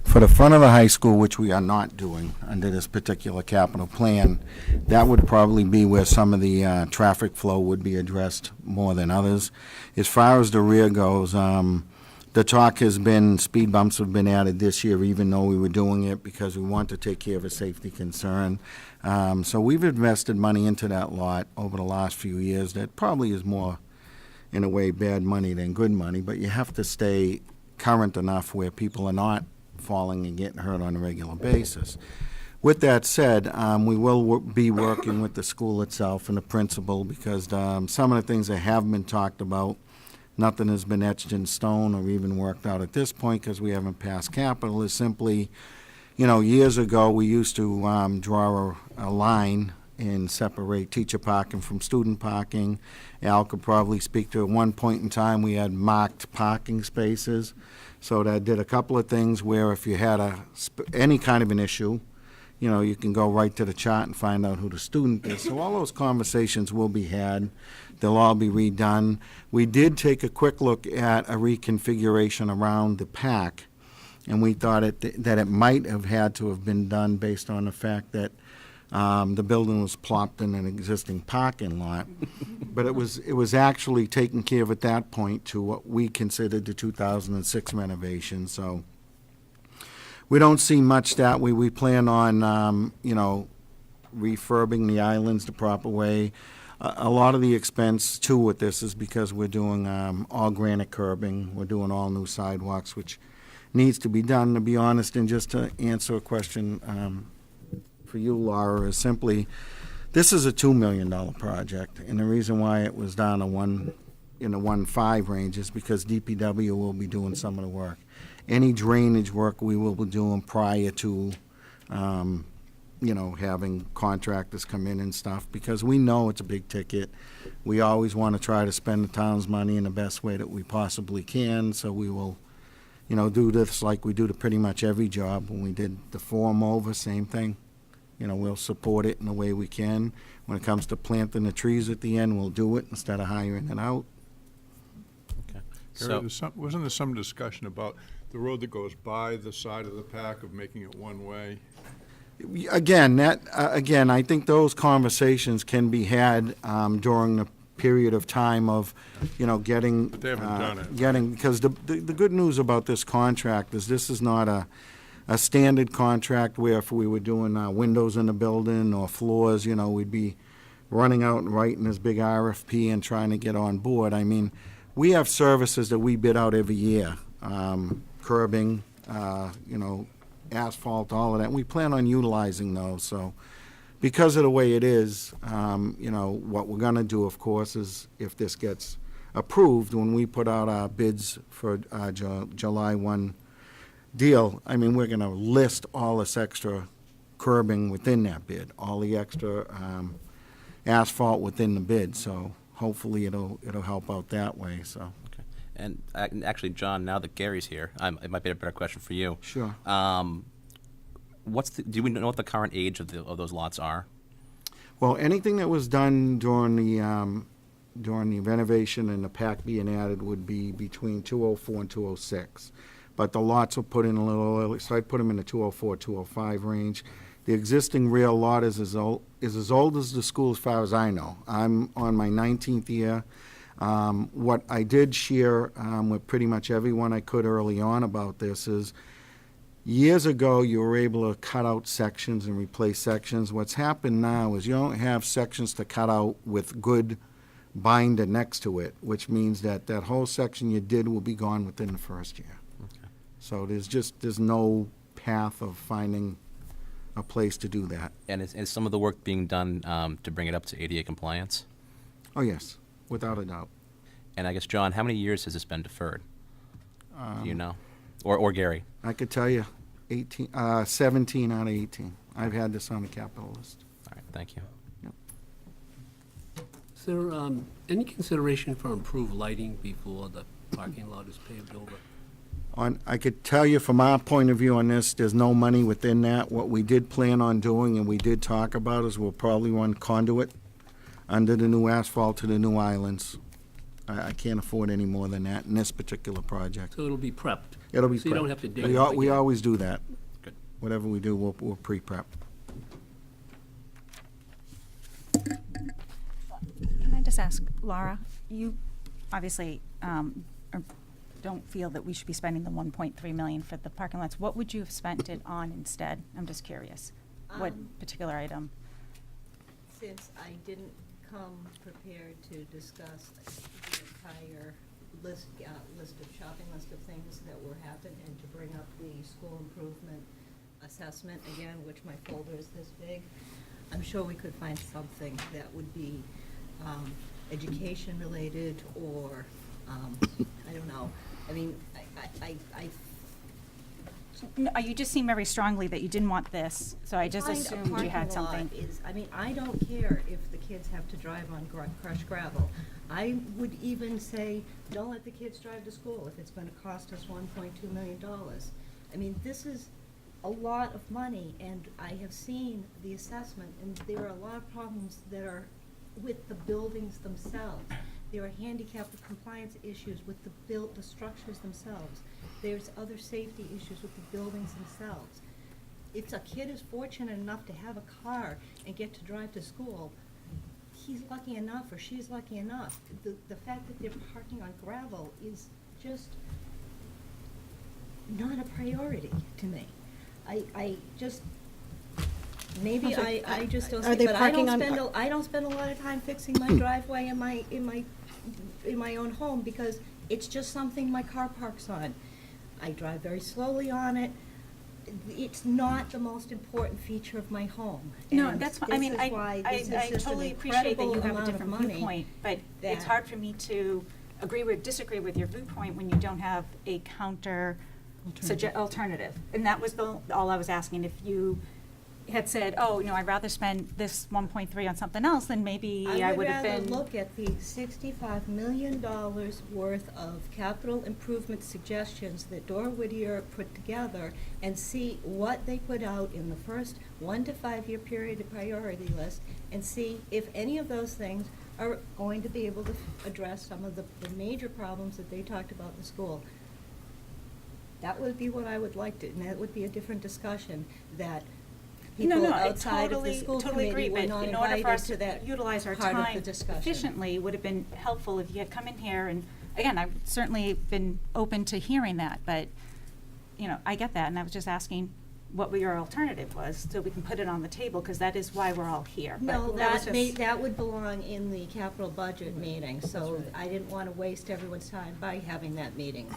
M: For the front of the high school, which we are not doing under this particular capital plan, that would probably be where some of the traffic flow would be addressed more than others. As far as the rear goes, the talk has been, speed bumps have been added this year, even though we were doing it because we want to take care of a safety concern. So we've invested money into that lot over the last few years. That probably is more, in a way, bad money than good money, but you have to stay current enough where people are not falling and getting hurt on a regular basis. With that said, we will be working with the school itself and the principal because some of the things that have been talked about, nothing has been etched in stone or even worked out at this point because we haven't passed capital, is simply, years ago we used to draw a line and separate teacher parking from student parking. Al could probably speak to, at one point in time, we had marked parking spaces. So that did a couple of things where if you had any kind of an issue, you can go right to the chart and find out who the student is. So all those conversations will be had. They'll all be redone. We did take a quick look at a reconfiguration around the PAC, and we thought that it might have had to have been done based on the fact that the building was plopped in an existing parking lot. But it was actually taken care of at that point to what we considered the 2006 renovation. So we don't see much that way. We plan on, refurbing the islands the proper way. A lot of the expense, too, with this is because we're doing all granite curbing. We're doing all new sidewalks, which needs to be done, to be honest. And just to answer a question for you, Laura, is simply, this is a $2 million project. And the reason why it was down in the 1.5 range is because DPW will be doing some of the work. Any drainage work we will be doing prior to, having contractors come in and stuff, because we know it's a big ticket. We always want to try to spend the town's money in the best way that we possibly can, so we will, do this like we do to pretty much every job. When we did the form over, same thing. We'll support it in the way we can. When it comes to planting the trees at the end, we'll do it instead of hiring it out.
J: So,
N: Wasn't there some discussion about the road that goes by the side of the PAC of making it one way?
M: Again, I think those conversations can be had during the period of time of, getting.
N: But they haven't done it.
M: Because the good news about this contract is this is not a standard contract where if we were doing windows in the building or floors, we'd be running out and writing this big RFP and trying to get on board. I mean, we have services that we bid out every year, curbing, asphalt, all of that. And we plan on utilizing those. So because of the way it is, what we're going to do, of course, is if this gets approved, when we put out our bids for July 1 deal, I mean, we're going to list all this extra curbing within that bid, all the extra asphalt within the bid. So hopefully it'll help out that way. So.
J: and actually, John, now that Gary's here, it might be a better question for you.
M: Sure.
J: Do we know what the current age of those lots are?
M: Well, anything that was done during the renovation and the PAC being added would be between 204 and 206. But the lots were put in a little early, so I'd put them in the 204, 205 range. The existing rear lot is as old as the school as far as I know. I'm on my 19th year. What I did share with pretty much everyone I could early on about this is, years ago, you were able to cut out sections and replace sections. What's happened now is you don't have sections to cut out with good binder next to it, which means that that whole section you did will be gone within the first year. So there's no path of finding a place to do that.
J: And is some of the work being done to bring it up to ADA compliance?
M: Oh, yes, without a doubt.
J: And I guess, John, how many years has this been deferred? Do you know? Or Gary?
M: I could tell you 17 out of 18. I've had this on the capital list.
J: All right, thank you.
I: Is there any consideration for improved lighting before the parking lot is paved over?
M: I could tell you from our point of view on this, there's no money within that. What we did plan on doing, and we did talk about, is we'll probably run conduit under the new asphalt to the new islands. I can't afford any more than that in this particular project.
I: So it'll be prepped?
M: It'll be
I: So you don't
M: prepped.
I: have to dig
M: We
I: it up
M: we
I: again?
M: always do that.
J: Good.
M: Whatever we do, we'll pre-prep.
K: Can I just ask, Laura, you obviously don't feel that we should be spending the 1.3 million for the parking lots. What would you have spent it on instead? I'm just curious. What particular item?
L: Since I didn't come prepared to discuss the entire list of shopping list of things that were happening, and to bring up the school improvement assessment again, which my folder is this big, I'm sure we could find something that would be education related, or I don't know. I mean,
K: No, you just seem very strongly that you didn't want this, so I just
L: find a
K: assumed you
L: parking
K: had
L: lot
K: something.
L: I mean, I don't care if the kids have to drive on crushed gravel. I would even say, don't let the kids drive to school if it's gonna cost us $1.2 million. I mean, this is a lot of money, and I have seen the assessment, and there are a lot of problems that are with the buildings themselves. There are handicap compliance issues with the structures themselves. There's other safety issues with the buildings themselves. If a kid is fortunate enough to have a car and get to drive to school, he's lucky enough, or she's lucky enough. The fact that they're parking on gravel is just not a priority to me. I just, maybe I just don't
B: Are
L: see,
B: they
L: but I don't
B: parking
L: spend,
B: on-
L: I don't spend a lot of time fixing my driveway in my own home, because it's just something my car parks on. I drive very slowly on it. It's not the most important feature of my home.
K: No,
L: And
K: that's, I mean,
L: this is why
K: I
L: this is just an
K: totally appreciate that you
L: incredible
K: have a
L: amount of
K: different
L: money
K: viewpoint, but it's
L: that-
K: hard for me to disagree with your viewpoint when you don't have a counter alternative. And that was all I was asking. If you had said, oh, I'd rather spend this 1.3 on something else, then maybe I would have
L: I would
K: been.
L: rather look at the $65 million worth of capital improvement suggestions that Dora Whittier put together, and see what they put out in the first 1 to 5 year period of priority list, and see if any of those things are going to be able to address some of the major problems that they talked about in the school. That would be what I would like to, and that would be a different discussion, that people
K: I
L: outside of the school
K: totally
L: committee
K: agree,
L: were
K: but
L: not
K: in order for
L: invited
K: us
L: to that
K: utilize our
L: part of the
K: time
L: discussion.
K: efficiently, it would have been helpful if you had come in here and, again, I've certainly been open to hearing that, but, I get that, and I was just asking what your alternative was, so we can put it on the table, because that is why we're all here. But
L: No,
K: was just-
L: that would belong in the capital budget meeting, so I didn't want to waste everyone's time by having that meeting.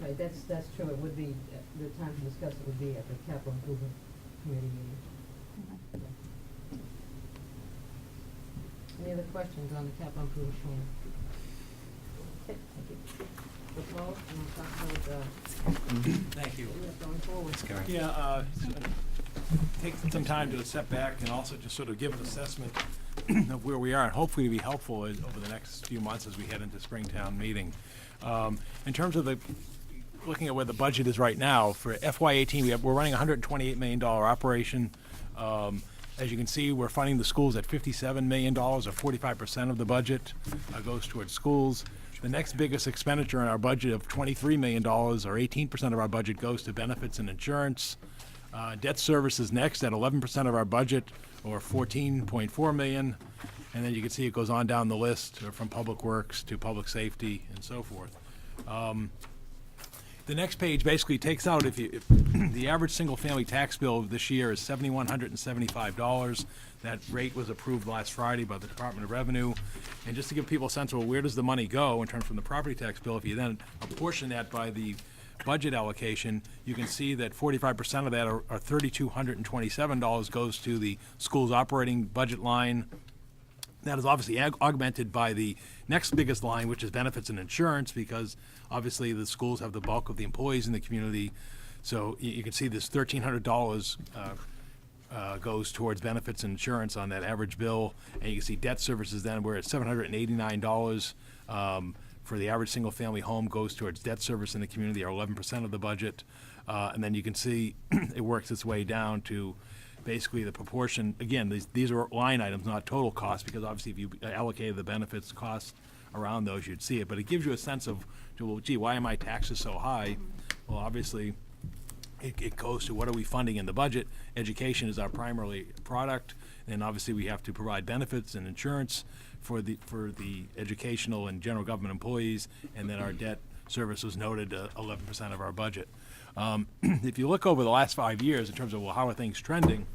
B: Right, that's true, it would be, the time to discuss it would be at the capital improvement committee meeting. Any other questions on the capital improvement plan? Okay, thank you. That's all, and we'll talk about,
C: Thank you.
B: going forward.
C: Yeah, take some time to step back and also just sort of give an assessment of where we are, and hopefully to be helpful over the next few months as we head into Springtown meeting. In terms of looking at where the budget is right now, for FY18, we're running a $128 million operation. As you can see, we're funding the schools at $57 million, or 45% of the budget goes towards schools. The next biggest expenditure in our budget of $23 million, or 18% of our budget, goes to benefits and insurance. Debt service is next at 11% of our budget, or $14.4 million. And then you can see it goes on down the list, from Public Works to Public Safety and so forth. The next page basically takes out, if the average single-family tax bill this year is $7,175. That rate was approved last Friday by the Department of Revenue. And just to give people a sense of, well, where does the money go in terms from the property tax bill, if you then apportion that by the budget allocation, you can see that 45% of that, or $3,227, goes to the school's operating budget line. That is obviously augmented by the next biggest line, which is benefits and insurance, because obviously the schools have the bulk of the employees in the community. So you can see this $1,300 goes towards benefits and insurance on that average bill. And you can see debt services then, we're at $789 for the average single-family home, goes towards debt service in the community, or 11% of the budget. And then you can see it works its way down to basically the proportion. Again, these are line items, not total costs, because obviously if you allocated the benefits costs around those, you'd see it. But it gives you a sense of, well, gee, why are my taxes so high? Well, obviously, it goes to what are we funding in the budget. Education is our primary product, and obviously we have to provide benefits and insurance for the educational and general government employees, and then our debt service was noted 11% of our budget. If you look over the last 5 years in terms of, well, how are things trending,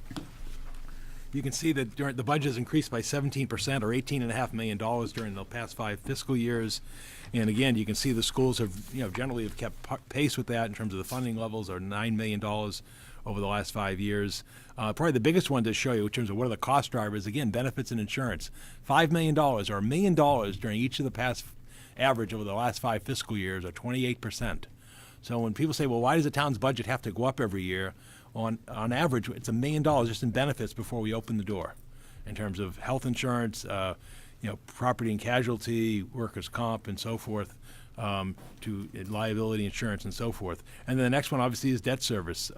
C: you can see that the budget has increased by 17%, or $18.5 million during the past 5 fiscal years. And again, you can see the schools have, generally have kept pace with that in terms of the funding levels, are $9 million over the last 5 years. Probably the biggest one to show you in terms of what are the cost drivers, again, benefits and insurance. $5 million, or $1 million during each of the past average over the last 5 fiscal years, or 28%. So when people say, well, why does the town's budget have to go up every year? On average, it's $1 million just in benefits before we open the door, in terms of health insurance, property and casualty, workers' comp, and so forth, to liability insurance and so forth. And then the next one, obviously, is debt service.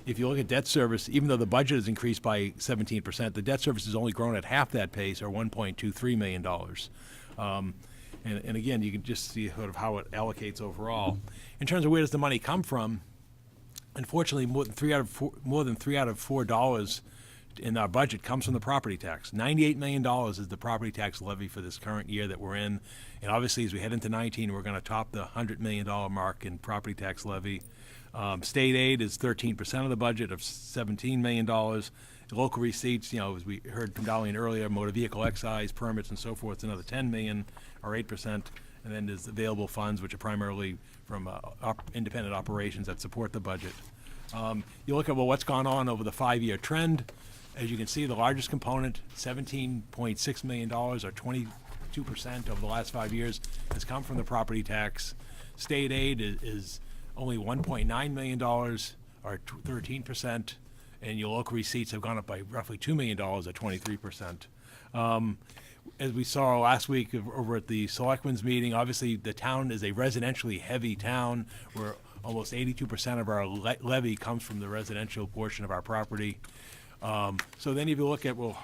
C: If you look at debt service, even though the budget has increased by 17%, the debt service has only grown at half that pace, or $1.23 million. And again, you can just see sort of how it allocates overall. In terms of where does the money come from, unfortunately, more than three out of $4 in our budget comes from the property tax. $98 million is the property tax levy for this current year that we're in. And obviously, as we head into 19, we're going to top the $100 million mark in property tax levy. State aid is 13% of the budget of $17 million. Local receipts, as we heard from Darlene earlier, motor vehicle excise, permits, and so forth, another $10 million, or 8%. And then there's available funds, which are primarily from independent operations that support the budget. You look at, well, what's gone on over the 5-year trend. As you can see, the largest component, $17.6 million, or 22% over the last 5 years, has come from the property tax. State aid is only $1.9 million, or 13%, and your local receipts have gone up by roughly $2 million, or 23%. As we saw last week over at the Selectmen's meeting, obviously the town is a residentially heavy town, where almost 82% of our levy comes from the residential portion of our property. So then if you look at, well,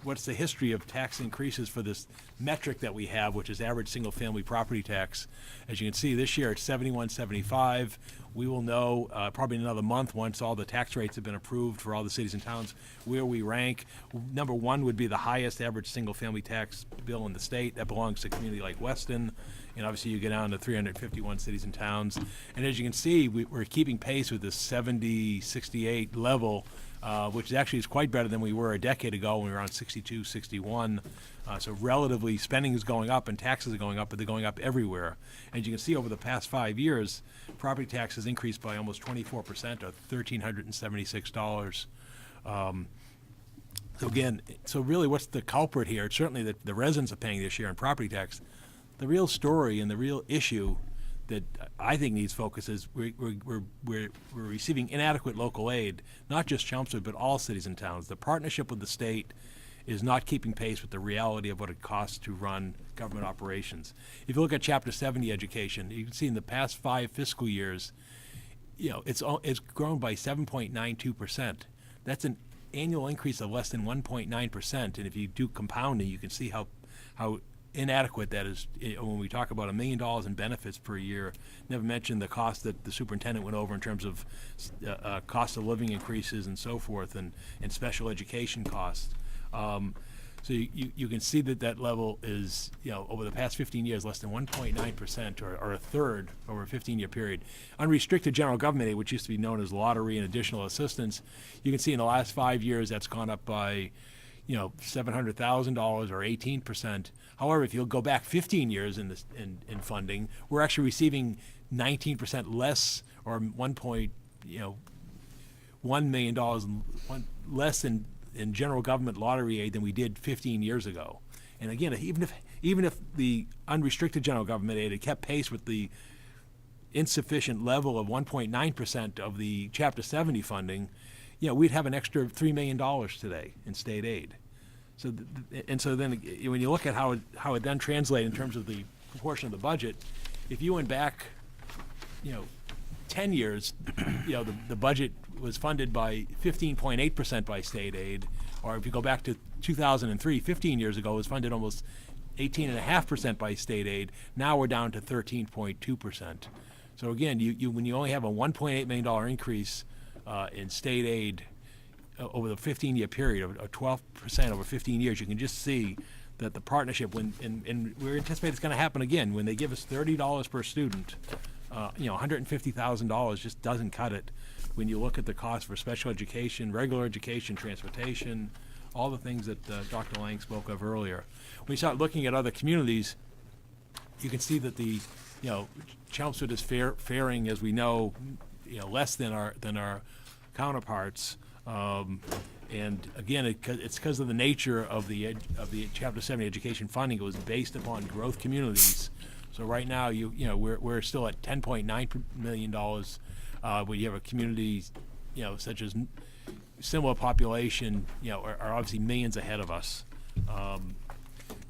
C: what's the history of tax increases for this metric that we have, which is average single-family property tax? As you can see, this year it's $71.75. We will know probably in another month, once all the tax rates have been approved for all the cities and towns, where we rank. Number 1 would be the highest average single-family tax bill in the state. That belongs to a community like Weston. And obviously you get down to 351 cities and towns. And as you can see, we're keeping pace with this 70, 68 level, which actually is quite better than we were a decade ago when we were on 62, 61. So relatively, spending is going up and taxes are going up, but they're going up everywhere. And you can see over the past 5 years, property tax has increased by almost 24%, or $1,376. So again, so really what's the culprit here? It's certainly that the residents are paying this year in property tax. The real story and the real issue that I think needs focus is we're receiving inadequate local aid, not just Chelmsford, but all cities and towns. The partnership with the state is not keeping pace with the reality of what it costs to run government operations. If you look at Chapter 70 education, you can see in the past 5 fiscal years, it's grown by 7.92%. That's an annual increase of less than 1.9%. And if you do compounding, you can see how inadequate that is when we talk about $1 million in benefits per year. Never mention the cost that the superintendent went over in terms of cost of living increases and so forth, and special education costs. So you can see that that level is, over the past 15 years, less than 1.9%, or a third over a 15-year period. Unrestricted general government aid, which used to be known as lottery and additional assistance, you can see in the last 5 years that's gone up by, $700,000 or 18%. However, if you'll go back 15 years in funding, we're actually receiving 19% less, or $1 million less in general government lottery aid than we did 15 years ago. And again, even if the unrestricted general government aid had kept pace with the insufficient level of 1.9% of the Chapter 70 funding, we'd have an extra $3 million today in state aid. So then when you look at how it then translates in terms of the proportion of the budget, if you went back, 10 years, the budget was funded by 15.8% by state aid, or if you go back to 2003, 15 years ago, it was funded almost 18.5% by state aid. Now we're down to 13.2%. So again, when you only have a $1.8 million increase in state aid over the 15-year period, of 12% over 15 years, you can just see that the partnership, and we anticipate it's going to happen again, when they give us $30 per student, $150,000 just doesn't cut it when you look at the cost for special education, regular education, transportation, all the things that Dr. Lang spoke of earlier. When you start looking at other communities, you can see that Chelmsford is faring, as we know, less than our counterparts. And again, it's because of the nature of the Chapter 70 education funding. It was based upon growth communities. So right now, we're still at $10.9 million. Where you have a community, such as similar population, are obviously millions ahead of us.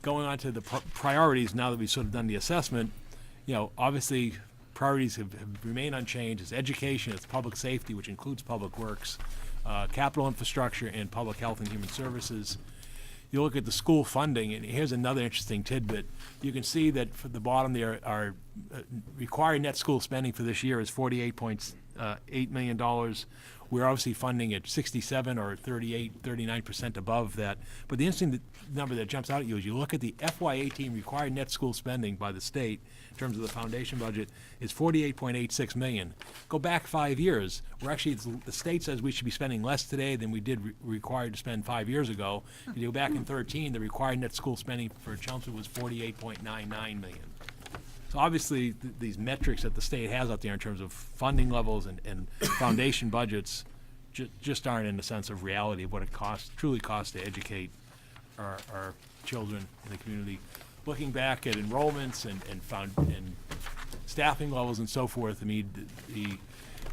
C: Going on to the priorities, now that we've sort of done the assessment, obviously priorities have remained unchanged. It's education, it's public safety, which includes public works, capital infrastructure, and public health and human services. You look at the school funding, and here's another interesting tidbit. You can see that for the bottom there, our required net school spending for this year is $48.8 million. We're obviously funding at 67 or 38, 39% above that. But the interesting number that jumps out at you is you look at the FY18 required net school spending by the state in terms of the foundation budget is $48.86 million. Go back 5 years, the state says we should be spending less today than we did required to spend 5 years ago. If you go back in 13, the required net school spending for Chelmsford was $48.99 million. So obviously, these metrics that the state has out there in terms of funding levels and foundation budgets just aren't in the sense of reality of what it truly costs to educate our children in the community. Looking back at enrollments and staffing levels and so forth, I mean,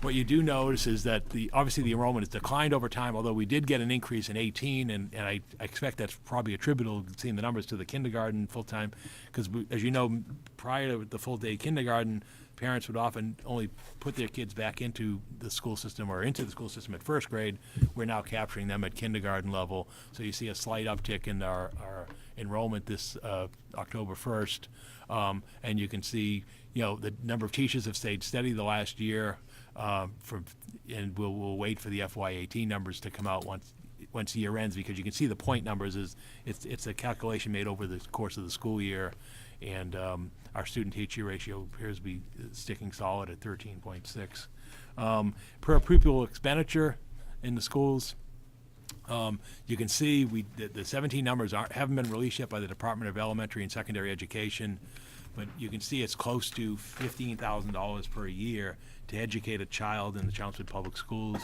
C: what you do notice is that obviously the enrollment has declined over time, although we did get an increase in 18, and I expect that's probably attributable, seeing the numbers, to the kindergarten full-time, because as you know, prior to the full-day kindergarten, parents would often only put their kids back into the school system at first grade. We're now capturing them at kindergarten level, so you see a slight uptick in our enrollment this October 1st, and you can see, the number of teachers have stayed steady the last year. And we'll wait for the FY18 numbers to come out once year ends, because you can see the point numbers it's a calculation made over the course of the school year, and our student teacher ratio appears to be sticking solid at 13.6. Per pupil expenditure in the schools, you can see the 17 numbers haven't been released yet by the Department of Elementary and Secondary Education, but you can see it's close to $15,000 per year to educate a child in the Chelmsford Public Schools.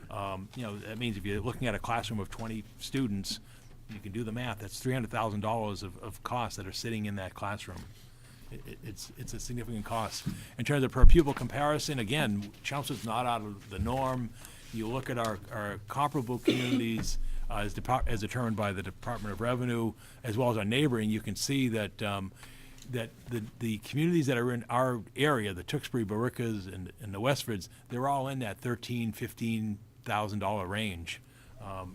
C: That means if you're looking at a classroom of 20 students, you can do the math. That's $300,000 of costs that are sitting in that classroom. It's a significant cost. In terms of per pupil comparison, again, Chelmsford's not out of the norm. You look at our comparable communities as determined by the Department of Revenue, as well as our neighboring, you can see that the communities that are in our area, the Tewksbury, Barikas, and the Westfords, they're all in that $13,000, $15,000 range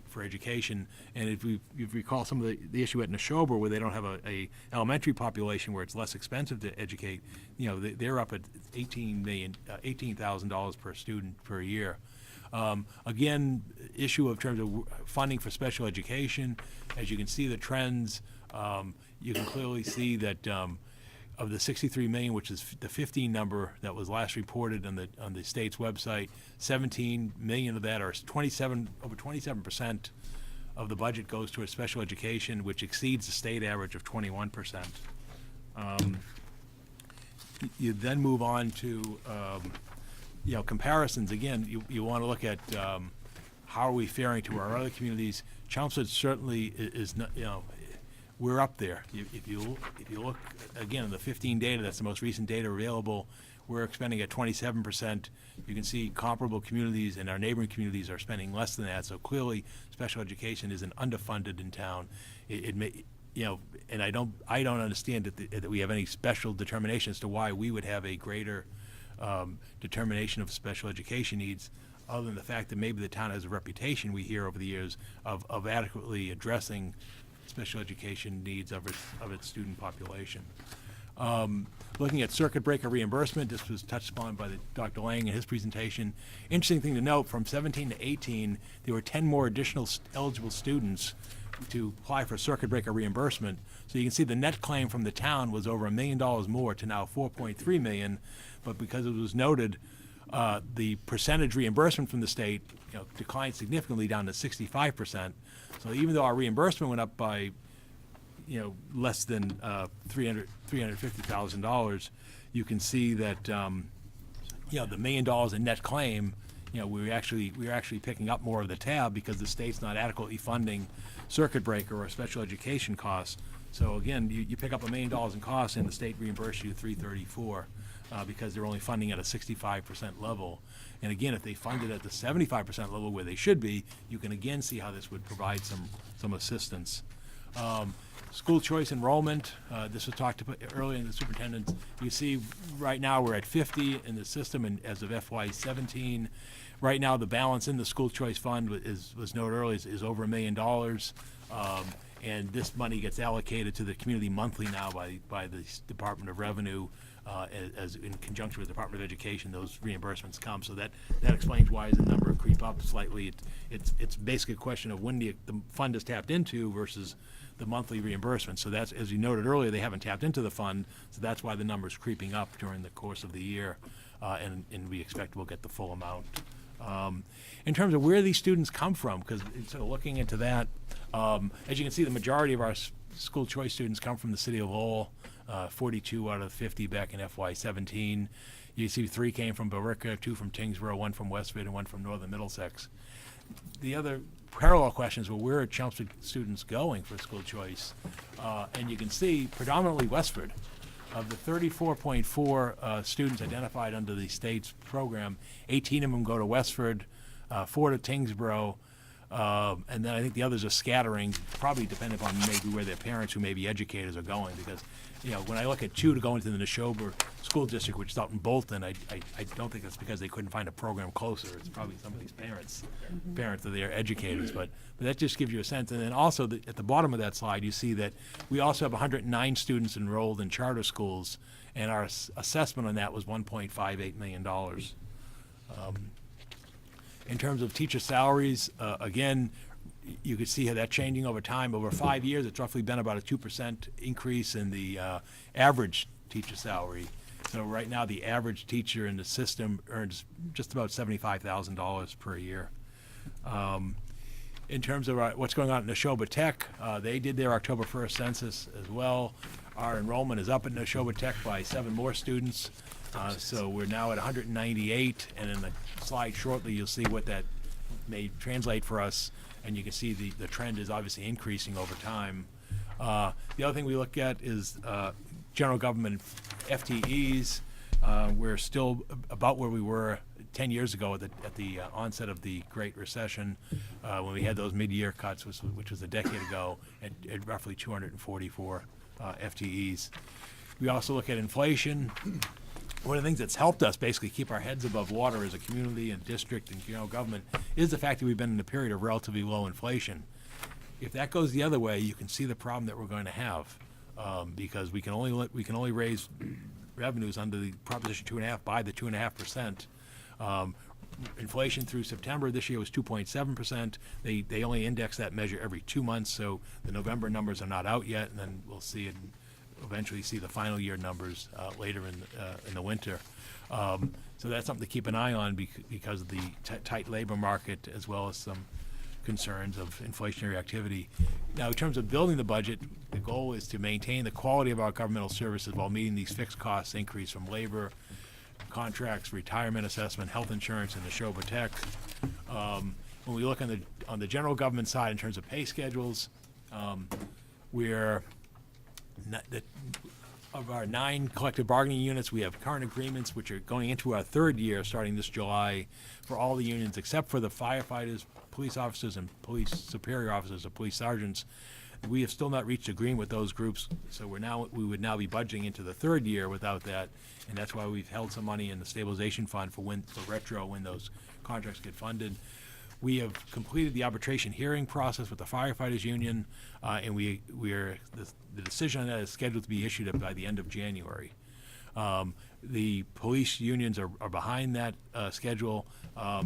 C: for education. And if you recall some of the issue at Neshoba, where they don't have a elementary population where it's less expensive to educate, they're up at $18,000 per student per year. Again, issue of terms of funding for special education, as you can see the trends, you can clearly see that of the 63 million, which is the 15 number that was last reported on the state's website, 17 million of that, or over 27% of the budget goes towards special education, which exceeds the state average of 21%. You then move on to comparisons. Again, you want to look at how are we faring to our other communities. Chelmsford certainly is not, we're up there. If you look, again, the 15 data, that's the most recent data available, we're expending at 27%. You can see comparable communities and our neighboring communities are spending less than that. So clearly, special education isn't underfunded in town. It may, and I don't understand that we have any special determination as to why we would have a greater determination of special education needs, other than the fact that maybe the town has a reputation, we hear over the years, of adequately addressing special education needs of its student population. Looking at circuit breaker reimbursement, this was touched upon by Dr. Lang in his presentation. Interesting thing to note, from 17 to 18, there were 10 more additional eligible students to apply for circuit breaker reimbursement. So you can see the net claim from the town was over $1 million more to now $4.3 million, but because it was noted, the percentage reimbursement from the state declined significantly down to 65%. So even though our reimbursement went up by less than $350,000, you can see that the $1 million in net claim, we're actually picking up more of the tab because the state's not adequately funding circuit breaker or special education costs. So again, you pick up $1 million in costs and the state reimburses you $334 because they're only funding at a 65% level. And again, if they fund it at the 75% level where they should be, you can again see how this would provide some assistance. School choice enrollment, this was talked about earlier in the superintendent's. You see right now we're at 50 in the system, and as of FY17, right now the balance in the school choice fund was noted earlier is over $1 million. And this money gets allocated to the community monthly now by the Department of Revenue, as in conjunction with the Department of Education, those reimbursements come. So that explains why the number creep up slightly. It's basically a question of when the fund is tapped into versus the monthly reimbursement. So that's, as you noted earlier, they haven't tapped into the fund, so that's why the number's creeping up during the course of the year, and we expect we'll get the full amount. In terms of where these students come from, because sort of looking into that, as you can see, the majority of our school choice students come from the city of Lowell, 42 out of 50 back in FY17. You see 3 came from Billerica, 2 from Tingsboro, 1 from Westford, and 1 from Northern Middlesex. The other parallel question is, well, where are Chelmsford students going for school choice? And you can see predominantly Westford. Of the 34.4 students identified under the state's program, 18 of them go to Westford, 4 to Tingsboro, and then I think the others are scattering, probably depending upon maybe where their parents, who may be educators, are going. Because when I look at 2 to go into the Neshoba School District, which is out in Bolton, I don't think that's because they couldn't find a program closer. It's probably somebody's parents of their educators. But that just gives you a sense. And then also at the bottom of that slide, you see that we also have 109 students enrolled in charter schools, and our assessment on that was $1.58 million. In terms of teacher salaries, again, you could see how that's changing over time. Over 5 years, it's roughly been about a 2% increase in the average teacher salary. So right now, the average teacher in the system earns just about $75,000 per year. In terms of what's going on at Neshoba Tech, they did their October 1st census as well. Our enrollment is up at Neshoba Tech by 7 more students. So we're now at 198, and in the slide shortly, you'll see what that may translate for us, and you can see the trend is obviously increasing over time. The other thing we look at is general government FTEs. We're still about where we were 10 years ago at the onset of the Great Recession, when we had those mid-year cuts, which was a decade ago, at roughly 244 FTEs. We also look at inflation. One of the things that's helped us basically keep our heads above water as a community and district and general government is the fact that we've been in a period of relatively low inflation. If that goes the other way, you can see the problem that we're going to have, because we can only raise revenues under the Proposition 2.5 by the 2.5%. inflation through September this year was 2.7%. They only index that measure every 2 months, so the November numbers are not out yet, and then we'll see it, eventually see the final year numbers later in the winter. So that's something to keep an eye on because of the tight labor market, as well as some concerns of inflationary activity. Now, in terms of building the budget, the goal is to maintain the quality of our governmental services while meeting these fixed costs increase from labor, contracts, retirement assessment, health insurance, and the Neshoba Tech. When we look on the general government side in terms of pay schedules, we're of our 9 collective bargaining units, we have current agreements which are going into our 3rd year starting this July for all the unions except for the firefighters, police officers, and police superior officers or police sergeants. We have still not reached agreement with those groups, so we would now be budgeting into the 3rd year without that, and that's why we've held some money in the stabilization fund for retro when those contracts get funded. We have completed the arbitration hearing process with the firefighters union, and the decision on that is scheduled to be issued by the end of January. The police unions are behind that schedule,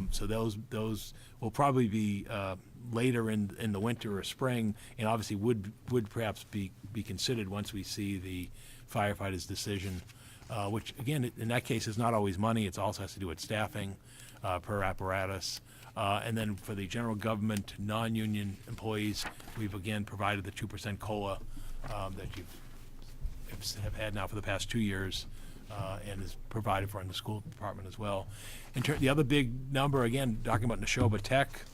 C: so those will probably be later in the winter or spring, and obviously would perhaps be considered once we see the firefighters' decision, which again, in that case, is not always money. It also has to do with staffing per apparatus. And then for the general government non-union employees, we've again provided the 2% COLA that you have had now for the past 2 years, and is provided for in the school department as well. The other big number, again, talking about Neshoba Tech,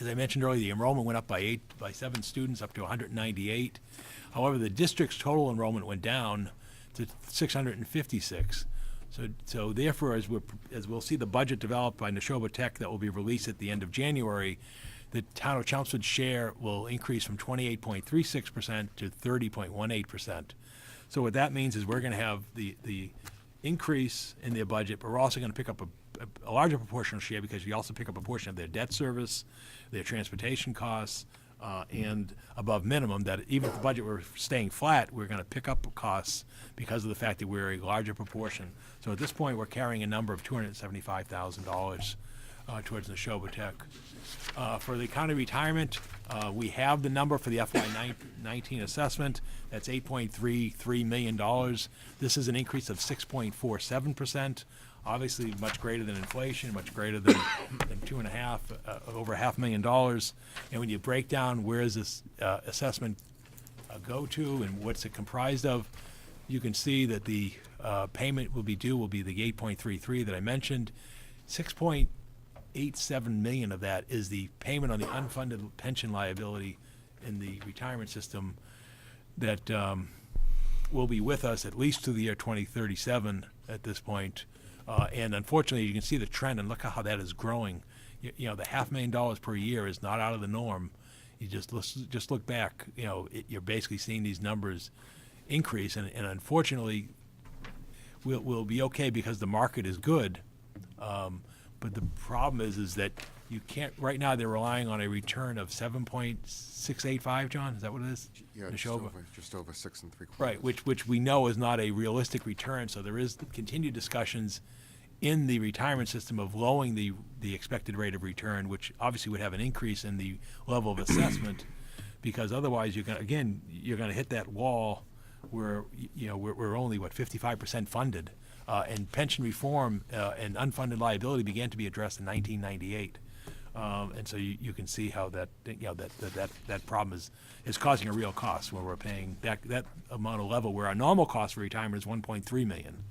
C: as I mentioned earlier, the enrollment went up by 7 students, up to 198. However, the district's total enrollment went down to 656. So therefore, as we'll see the budget developed by Neshoba Tech that will be released at the end of January, the town of Chelmsford's share will increase from 28.36% to 30.18%. So what that means is we're going to have the increase in their budget, but we're also going to pick up a larger proportional share because we also pick up a portion of their debt service, their transportation costs, and above minimum, that even if the budget were staying flat, we're going to pick up costs because of the fact that we're a larger proportion. So at this point, we're carrying a number of $275,000 towards the Neshoba Tech. For the county retirement, we have the number for the FY19 assessment. That's $8.33 million. This is an increase of 6.47%. Obviously, much greater than inflation, much greater than over $500,000. And when you break down where does this assessment go to and what's it comprised of, you can see that the payment will be the 8.33 that I mentioned. 6.87 million of that is the payment on the unfunded pension liability in the retirement system that will be with us at least to the year 2037 at this point. And unfortunately, you can see the trend, and look how that is growing. The $500,000 per year is not out of the norm. You just look back. You're basically seeing these numbers increase, and unfortunately, we'll be okay because the market is good. But the problem is that you can't. Right now, they're relying on a return of 7.685. John, is that what it is?
A: Yeah, just over 6 3/4.
C: Right, which we know is not a realistic return. So there is continued discussions in the retirement system of lowering the expected rate of return, which obviously would have an increase in the level of assessment, because otherwise you're going to hit that wall where we're only 55% funded, and pension reform and unfunded liability began to be addressed in 1998. And so you can see how that problem is causing a real cost where we're paying that amount of level where our normal cost for retirement is $1.3 million.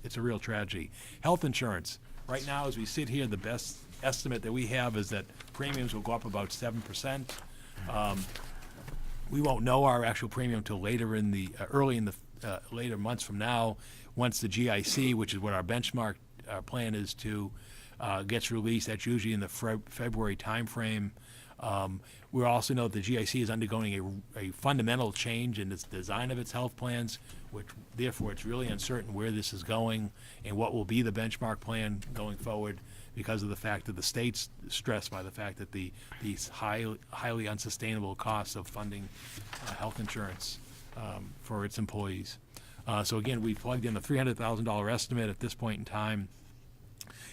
C: It's a real tragedy. Health insurance. Right now, as we sit here, the best estimate that we have is that premiums will go up about 7%. We won't know our actual premium until later early in the later months from now, once the GIC, which is what our benchmark plan is to, gets released. That's usually in the February timeframe. We also know that the GIC is undergoing a fundamental change in its design of its health plans, which therefore it's really uncertain where this is going and what will be the benchmark plan going forward, because of the fact that the state's stressed by the fact that these highly unsustainable costs of funding health insurance for its employees. So again, we plugged in a $300,000 estimate at this point in time.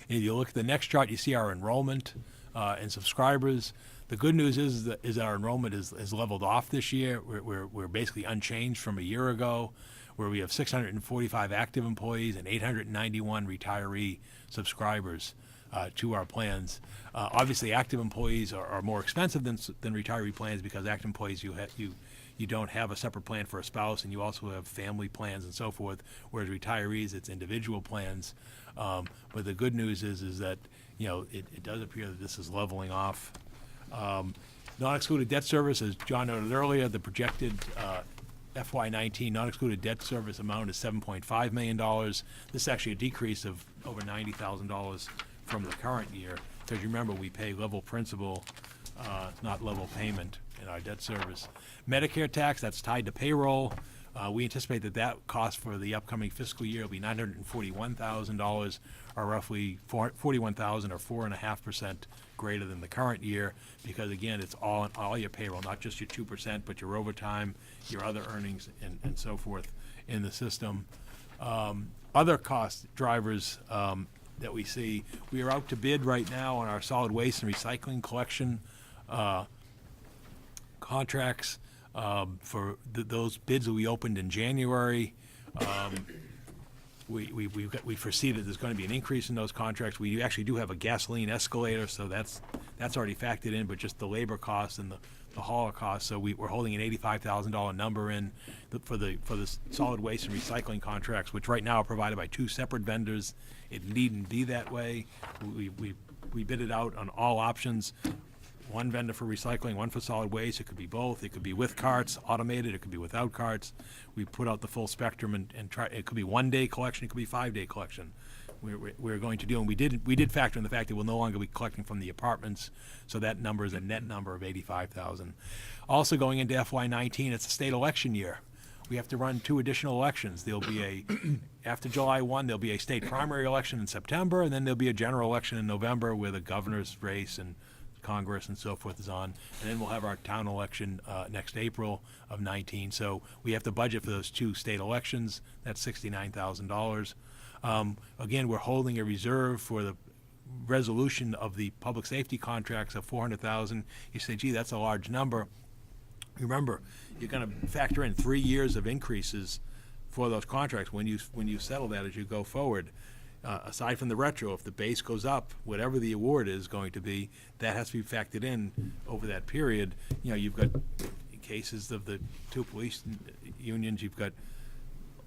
C: And if you look at the next chart, you see our enrollment and subscribers. The good news is that our enrollment is leveled off this year. We're basically unchanged from a year ago, where we have 645 active employees and 891 retiree subscribers to our plans. Obviously, active employees are more expensive than retiree plans, because active employees you don't have a separate plan for a spouse, and you also have family plans and so forth, whereas retirees, it's individual plans. But the good news is that, it does appear that this is leveling off. Non-excluded debt service, as John noted earlier, the projected FY19 non-excluded debt service amount is $7.5 million. This is actually a decrease of over $90,000 from the current year, because remember, we pay level principal, not level payment in our debt service. Medicare tax, that's tied to payroll. We anticipate that cost for the upcoming fiscal year will be $941,000, or roughly $41,000, or 4.5% greater than the current year, because again, it's all your payroll, not just your 2%, but your overtime, your other earnings, and so forth in the system. Other cost drivers that we see, we are out to bid right now on our solid waste and recycling collection contracts. For those bids that we opened in January, we foresee that there's going to be an increase in those contracts. We actually do have a gasoline escalator, so that's already factored in, but just the labor costs and the hauler costs. So we're holding an $85,000 number in for the solid waste and recycling contracts, which right now are provided by two separate vendors. It needn't be that way. We bid it out on all options. One vendor for recycling, one for solid waste. It could be both. It could be with carts, automated. It could be without carts. We put out the full spectrum and try. It could be 1-day collection. It could be 5-day collection. We're going to do, and we did factor in the fact that we'll no longer be collecting from the apartments. So that number is a net number of 85,000. Also going into FY19, it's a state election year. We have to run 2 additional elections. There'll be after July 1, there'll be a state primary election in September, and then there'll be a general election in November with a governor's race and Congress and so forth is on, and then we'll have our town election next April of 19. So we have to budget for those 2 state elections. That's $69,000. Again, we're holding a reserve for the resolution of the public safety contracts of $400,000. You say, gee, that's a large number. Remember, you're going to factor in 3 years of increases for those contracts when you settle that as you go forward. Aside from the retro, if the base goes up, whatever the award is going to be, that has to be factored in over that period. You've got cases of the 2 police unions, you've got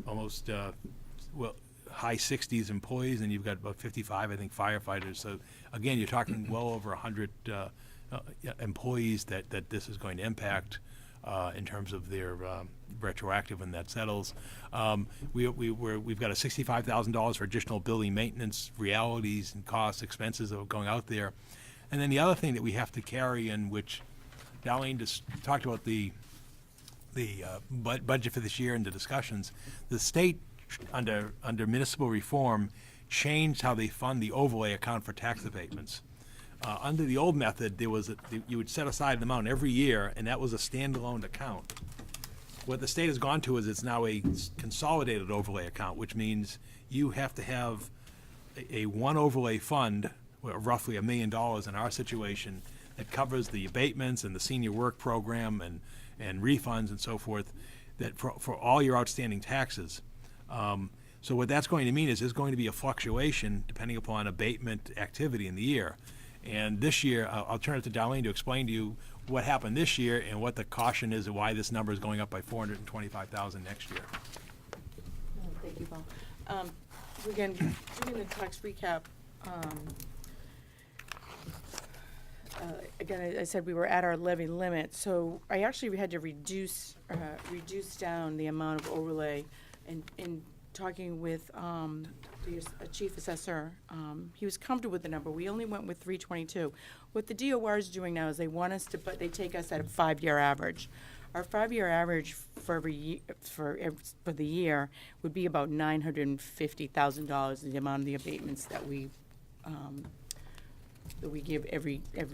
C: almost, high 60s employees, and you've got about 55, I think, firefighters. So again, you're talking well over 100 employees that this is going to impact in terms of their retroactive when that settles. We've got a $65,000 for additional building maintenance realities and costs, expenses that are going out there. And then the other thing that we have to carry in, which Darlene just talked about the budget for this year and the discussions, the state under municipal reform changed how they fund the overlay account for tax abatements. Under the old method, you would set aside an amount every year, and that was a standalone account. What the state has gone to is it's now a consolidated overlay account, which means you have to have a one overlay fund, roughly $1 million in our situation, that covers the abatements and the senior work program and refunds and so forth, that for all your outstanding taxes. So what that's going to mean is there's going to be a fluctuation depending upon abatement activity in the year. And this year, I'll turn it to Darlene to explain to you what happened this year and what the caution is and why this number is going up by $425,000 next year.
E: Thank you, Paul. Again, doing the tax recap, again, I said we were at our levy limit, so I actually had to reduce down the amount of overlay. In talking with the chief assessor, he was comfortable with the number. We only went with 322. What the DOR is doing now is they want us to, but they take us at a 5-year average. Our 5-year average for the year would be about $950,000, the amount of the abatements that we give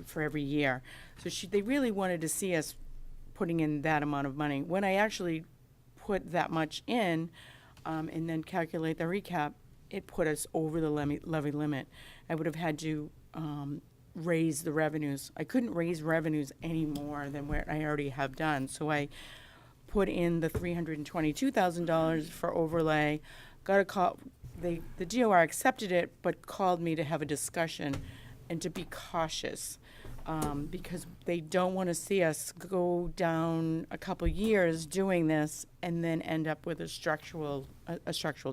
E: for every year. So they really wanted to see us putting in that amount of money. When I actually put that much in, and then calculate the recap, it put us over the levy limit. I would have had to raise the revenues. I couldn't raise revenues any more than what I already have done, so I put in the $322,000 for overlay. Got a call. The DOR accepted it, but called me to have a discussion and to be cautious, because they don't want to see us go down a couple years doing this and then end up with a structural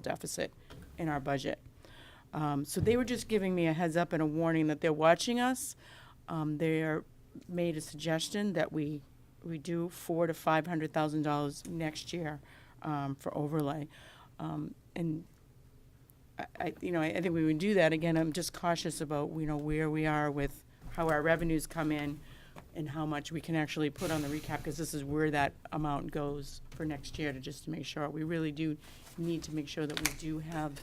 E: deficit in our budget. So they were just giving me a heads up and a warning that they're watching us. They made a suggestion that we do $400,000 to $500,000 next year for overlay, and I think we would do that. Again, I'm just cautious about where we are with how our revenues come in and how much we can actually put on the recap, because this is where that amount goes for next year, to make sure. We really do need to make sure that we do have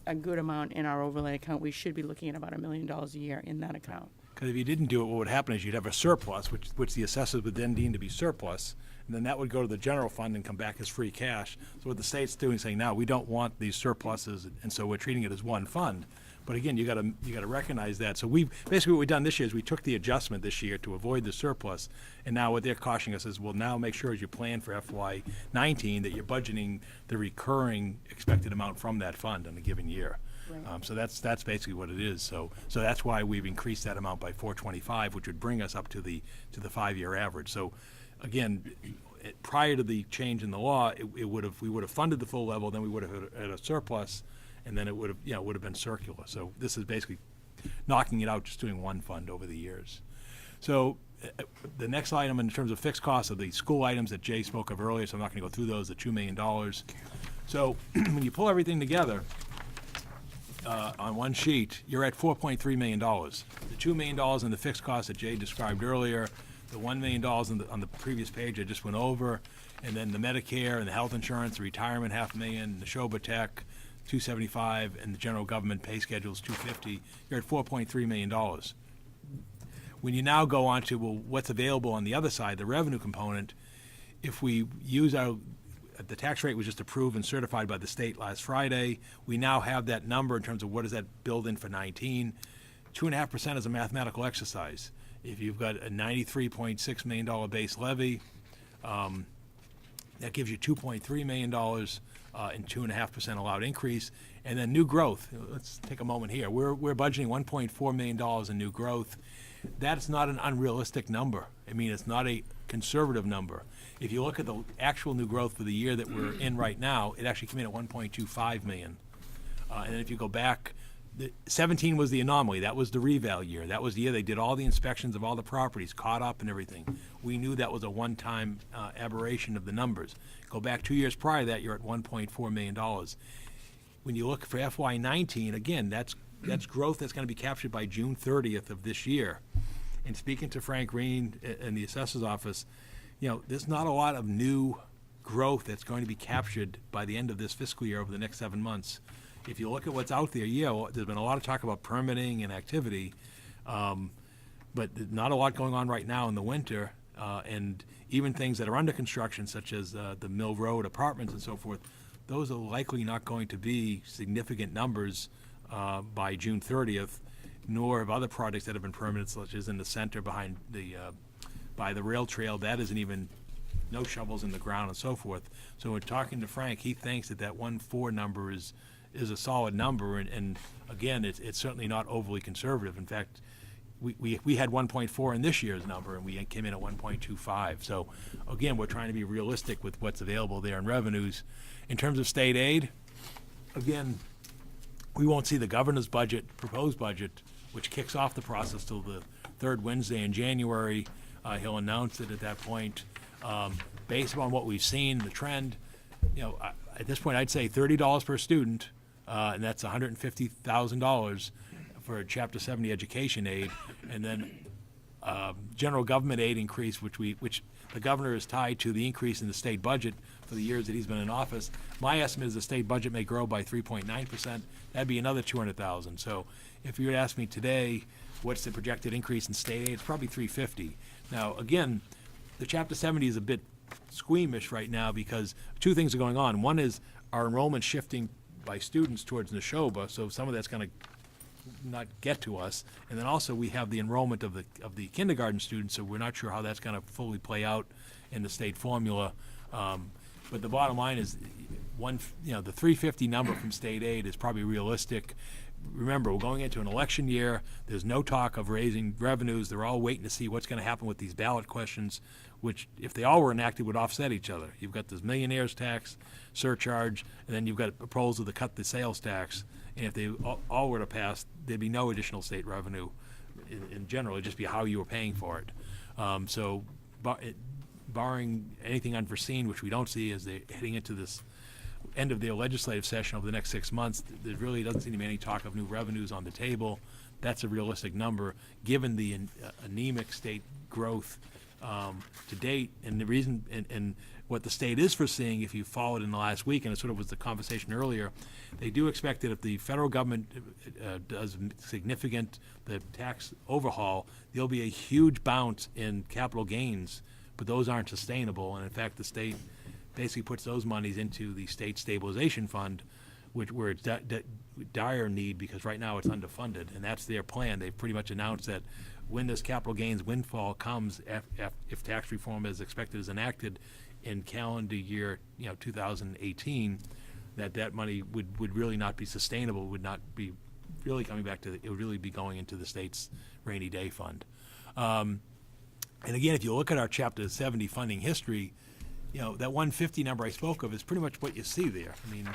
E: a good amount in our overlay account. We should be looking at about $1 million a year in that account.
C: Because if you didn't do it, what would happen is you'd have a surplus, which the assessors would then deem to be surplus, and then that would go to the general fund and come back as free cash. So what the state's doing is saying, now, we don't want these surpluses, and so we're treating it as one fund. But again, you gotta recognize that. So basically what we've done this year is we took the adjustment this year to avoid the surplus, and now what they're cautioning us is, well, now make sure as you plan for FY19 that you're budgeting the recurring expected amount from that fund in a given year.
E: Right.
C: So that's basically what it is. So that's why we've increased that amount by 425, which would bring us up to the 5-year average. So again, prior to the change in the law, we would have funded the full level, then we would have had a surplus, and then it would have been circular. So this is basically knocking it out, just doing one fund over the years. So the next item in terms of fixed costs are the school items that Jay spoke of earlier, so I'm not going to go through those, the $2 million. So when you pull everything together on one sheet, you're at $4.3 million. The $2 million in the fixed costs that Jay described earlier, the $1 million on the previous page I just went over, and then the Medicare and the health insurance, the retirement $500,000, the Shoba Tech, $275, and the general government pay schedules $250. You're at $4.3 million. When you now go on to, well, what's available on the other side, the revenue component, if we use the tax rate was just approved and certified by the state last Friday. We now have that number in terms of what does that build in for 19. 2.5% is a mathematical exercise. If you've got a $93.6 million base levy, that gives you $2.3 million and 2.5% allowed increase. And then new growth. Let's take a moment here. We're budgeting $1.4 million in new growth. That's not an unrealistic number. I mean, it's not a conservative number. If you look at the actual new growth for the year that we're in right now, it actually came in at $1.25 million. And then if you go back, 17 was the anomaly. That was the reval year. That was the year they did all the inspections of all the properties, caught up and everything. We knew that was a one-time aberration of the numbers. Go back 2 years prior to that, you're at $1.4 million. When you look for FY19, again, that's growth that's going to be captured by June 30th of this year. And speaking to Frank Green in the assessor's office, there's not a lot of new growth that's going to be captured by the end of this fiscal year over the next 7 months. If you look at what's out there, there's been a lot of talk about permitting and activity, but not a lot going on right now in the winter, and even things that are under construction, such as the Mill Road apartments and so forth, those are likely not going to be significant numbers by June 30th, nor have other projects that have been permitted, such as in the center behind by the rail trail. That isn't even, no shovels in the ground and so forth. So when talking to Frank, he thinks that 1.4 number is a solid number, and again, it's certainly not overly conservative. In fact, we had 1.4 in this year's number, and we came in at 1.25. So again, we're trying to be realistic with what's available there in revenues. In terms of state aid, again, we won't see the governor's proposed budget, which kicks off the process till the third Wednesday in January. He'll announce it at that point. Based on what we've seen, the trend, at this point, I'd say $30 per student, and that's $150,000 for Chapter 70 education aid, and then general government aid increase, which the governor is tied to the increase in the state budget for the years that he's been in office. My estimate is the state budget may grow by 3.9%. That'd be another $200,000. So if you were to ask me today, what's the projected increase in state aid? It's probably $350,000. Now, again, the Chapter 70 is a bit squeamish right now because two things are going on. One is our enrollment shifting by students towards Neshoba, so some of that's gonna not get to us. And then also, we have the enrollment of the kindergarten students, so we're not sure how that's gonna fully play out in the state formula. But the bottom line is, the 350 number from state aid is probably realistic. Remember, we're going into an election year. There's no talk of raising revenues. They're all waiting to see what's going to happen with these ballot questions, which, if they all were enacted, would offset each other. You've got this millionaire's tax surcharge, and then you've got a proposal to cut the sales tax. And if they all were to pass, there'd be no additional state revenue in general. It'd just be how you were paying for it. Barring anything unforeseen, which we don't see as they're heading into this end of their legislative session over the next 6 months, there really doesn't seem to be any talk of new revenues on the table. That's a realistic number, given the anemic state growth to date. And the reason, and what the state is foreseeing, if you followed in the last week, and it sort of was the conversation earlier, they do expect that if the federal government does significant the tax overhaul, there'll be a huge bounce in capital gains, but those aren't sustainable. And in fact, the state basically puts those monies into the state stabilization fund, where it's dire need, because right now it's underfunded, and that's their plan. They've pretty much announced that when this capital gains windfall comes, if tax reform as expected is enacted in calendar year 2018, that money would really not be sustainable, would not be really coming back to it would really be going into the state's rainy day fund. And again, if you look at our Chapter 70 funding history, that 150 number I spoke of is pretty much what you see there. I mean,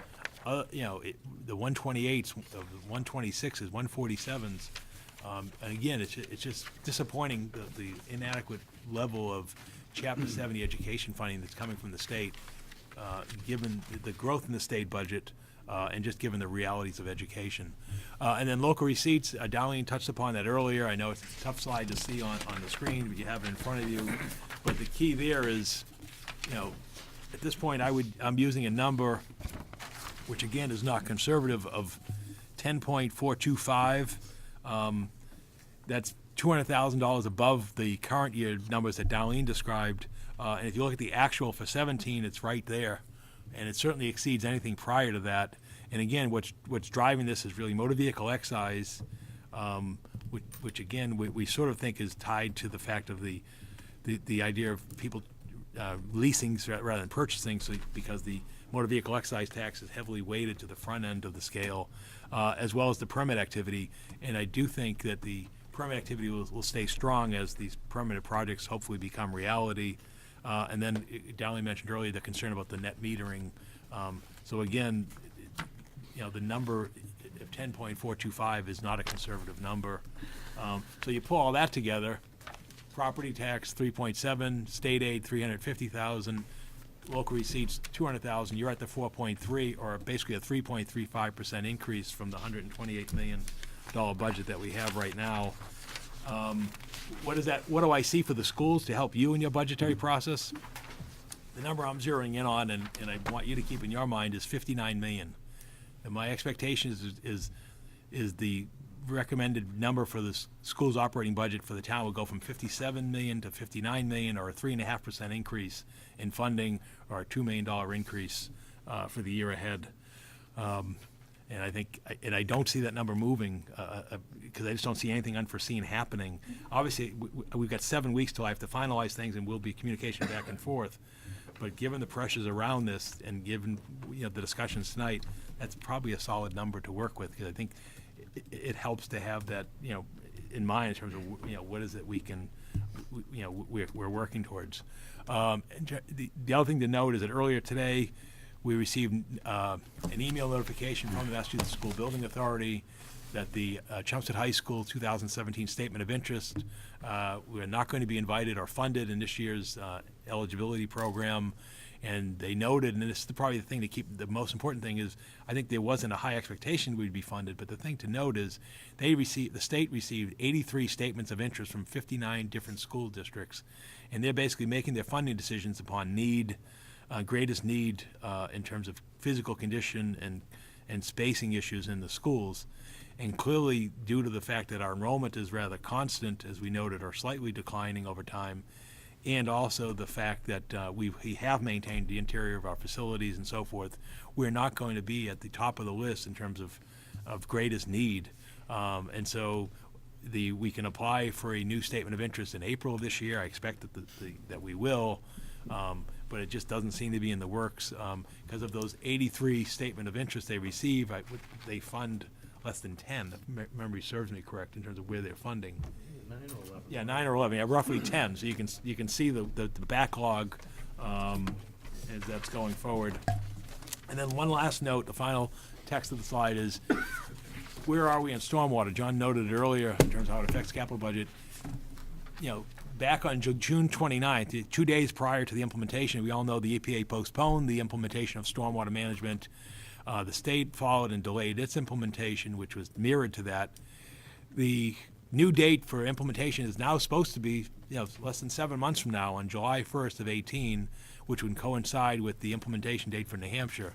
C: the 128s, the 126s, 147s, and again, it's just disappointing the inadequate level of Chapter 70 education funding that's coming from the state, given the growth in the state budget, and just given the realities of education. And then local receipts, Darlene touched upon that earlier. I know it's a tough slide to see on the screen, but you have it in front of you. But the key there is, at this point, I'm using a number, which again is not conservative, of 10.425. That's $200,000 above the current year numbers that Darlene described. And if you look at the actual for 17, it's right there, and it certainly exceeds anything prior to that. And again, what's driving this is really motor vehicle excise, which again we sort of think is tied to the fact of the idea of people leasing rather than purchasing, because the motor vehicle excise tax is heavily weighted to the front end of the scale, as well as the permit activity. And I do think that the permit activity will stay strong as these permanent projects hopefully become reality. And then Darlene mentioned earlier the concern about the net metering. So again, the number of 10.425 is not a conservative number. So you pull all that together: property tax 3.7, state aid 350,000, local receipts 200,000. You're at the 4.3, or basically a 3.35% increase from the $128 million budget that we have right now. What do I see for the schools to help you in your budgetary process? The number I'm zeroing in on, and I want you to keep in your mind, is $59 million. And my expectation is the recommended number for the school's operating budget for the town will go from $57 million to $59 million, or a 3.5% increase in funding, or a $2 million increase for the year ahead. And I think, and I don't see that number moving, because I just don't see anything unforeseen happening. Obviously, we've got 7 weeks till I have to finalize things, and we'll be communication back and forth. But given the pressures around this, and given the discussions tonight, that's probably a solid number to work with, because I think it helps to have that in mind in terms of what is it we can we're working towards. And the other thing to note is that earlier today, we received an email notification from the Massachusetts School Building Authority that the Chelmsford High School 2017 Statement of Interest, we're not going to be invited or funded in this year's eligibility program. And they noted, and this is probably the thing to keep, the most important thing is, I think there wasn't a high expectation we'd be funded, but the thing to note is the state received 83 statements of interest from 59 different school districts, and they're basically making their funding decisions upon need, greatest need in terms of physical condition and spacing issues in the schools. And clearly, due to the fact that our enrollment is rather constant, as we noted, or slightly declining over time, and also the fact that we have maintained the interior of our facilities and so forth, we're not going to be at the top of the list in terms of greatest need. And so we can apply for a new statement of interest in April of this year. I expect that we will, but it just doesn't seem to be in the works. Because of those 83 statement of interest they receive, they fund less than 10, if memory serves me correct, in terms of where they're funding.
F: 9 or 11.
C: Yeah, 9 or 11, yeah, roughly 10. So you can see the backlog as that's going forward. And then one last note, the final text of the slide is, where are we in stormwater? John noted it earlier in terms of how it affects capital budget. You know, back on June 29th, 2 days prior to the implementation, we all know the EPA postponed the implementation of stormwater management. The state followed and delayed its implementation, which was mirrored to that. The new date for implementation is now supposed to be, less than 7 months from now, on July 1st of 18, which would coincide with the implementation date for New Hampshire.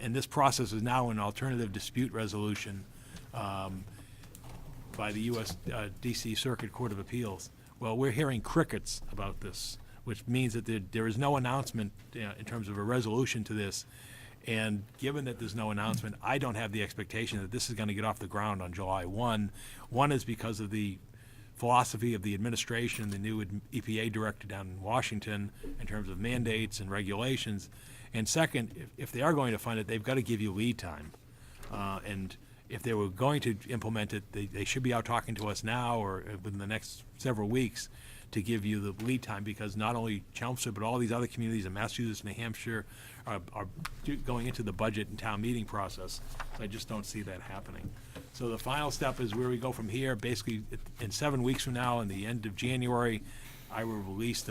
C: And this process is now an alternative dispute resolution by the U.S. D.C. Circuit Court of Appeals. Well, we're hearing crickets about this, which means that there is no announcement in terms of a resolution to this. And given that there's no announcement, I don't have the expectation that this is going to get off the ground on July 1. One is because of the philosophy of the administration, the new EPA director down in Washington, in terms of mandates and regulations. And second, if they are going to fund it, they've got to give you lead time. And if they were going to implement it, they should be out talking to us now or within the next several weeks to give you the lead time, because not only Chelmsford, but all these other communities in Massachusetts, New Hampshire, are going into the budget and town meeting process. So I just don't see that happening. So the final step is where we go from here. Basically, in 7 weeks from now, in the end of January, I will release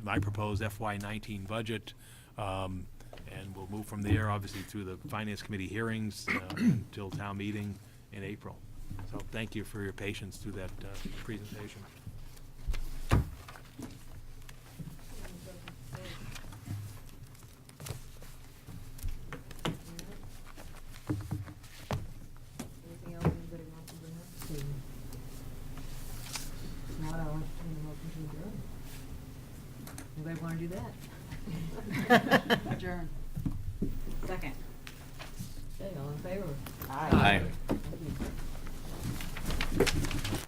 C: my proposed FY19 budget, and we'll move from there, obviously, through the Finance Committee hearings until town meeting in April. So thank you for your patience through that presentation.
B: Anything else anybody wants to bring up this evening? If not, I'll entertain a motion to adjourn. Anybody want to do that?
H: Adjourn.
B: Second. Okay, all in favor?
J: Aye.
B: Thank you.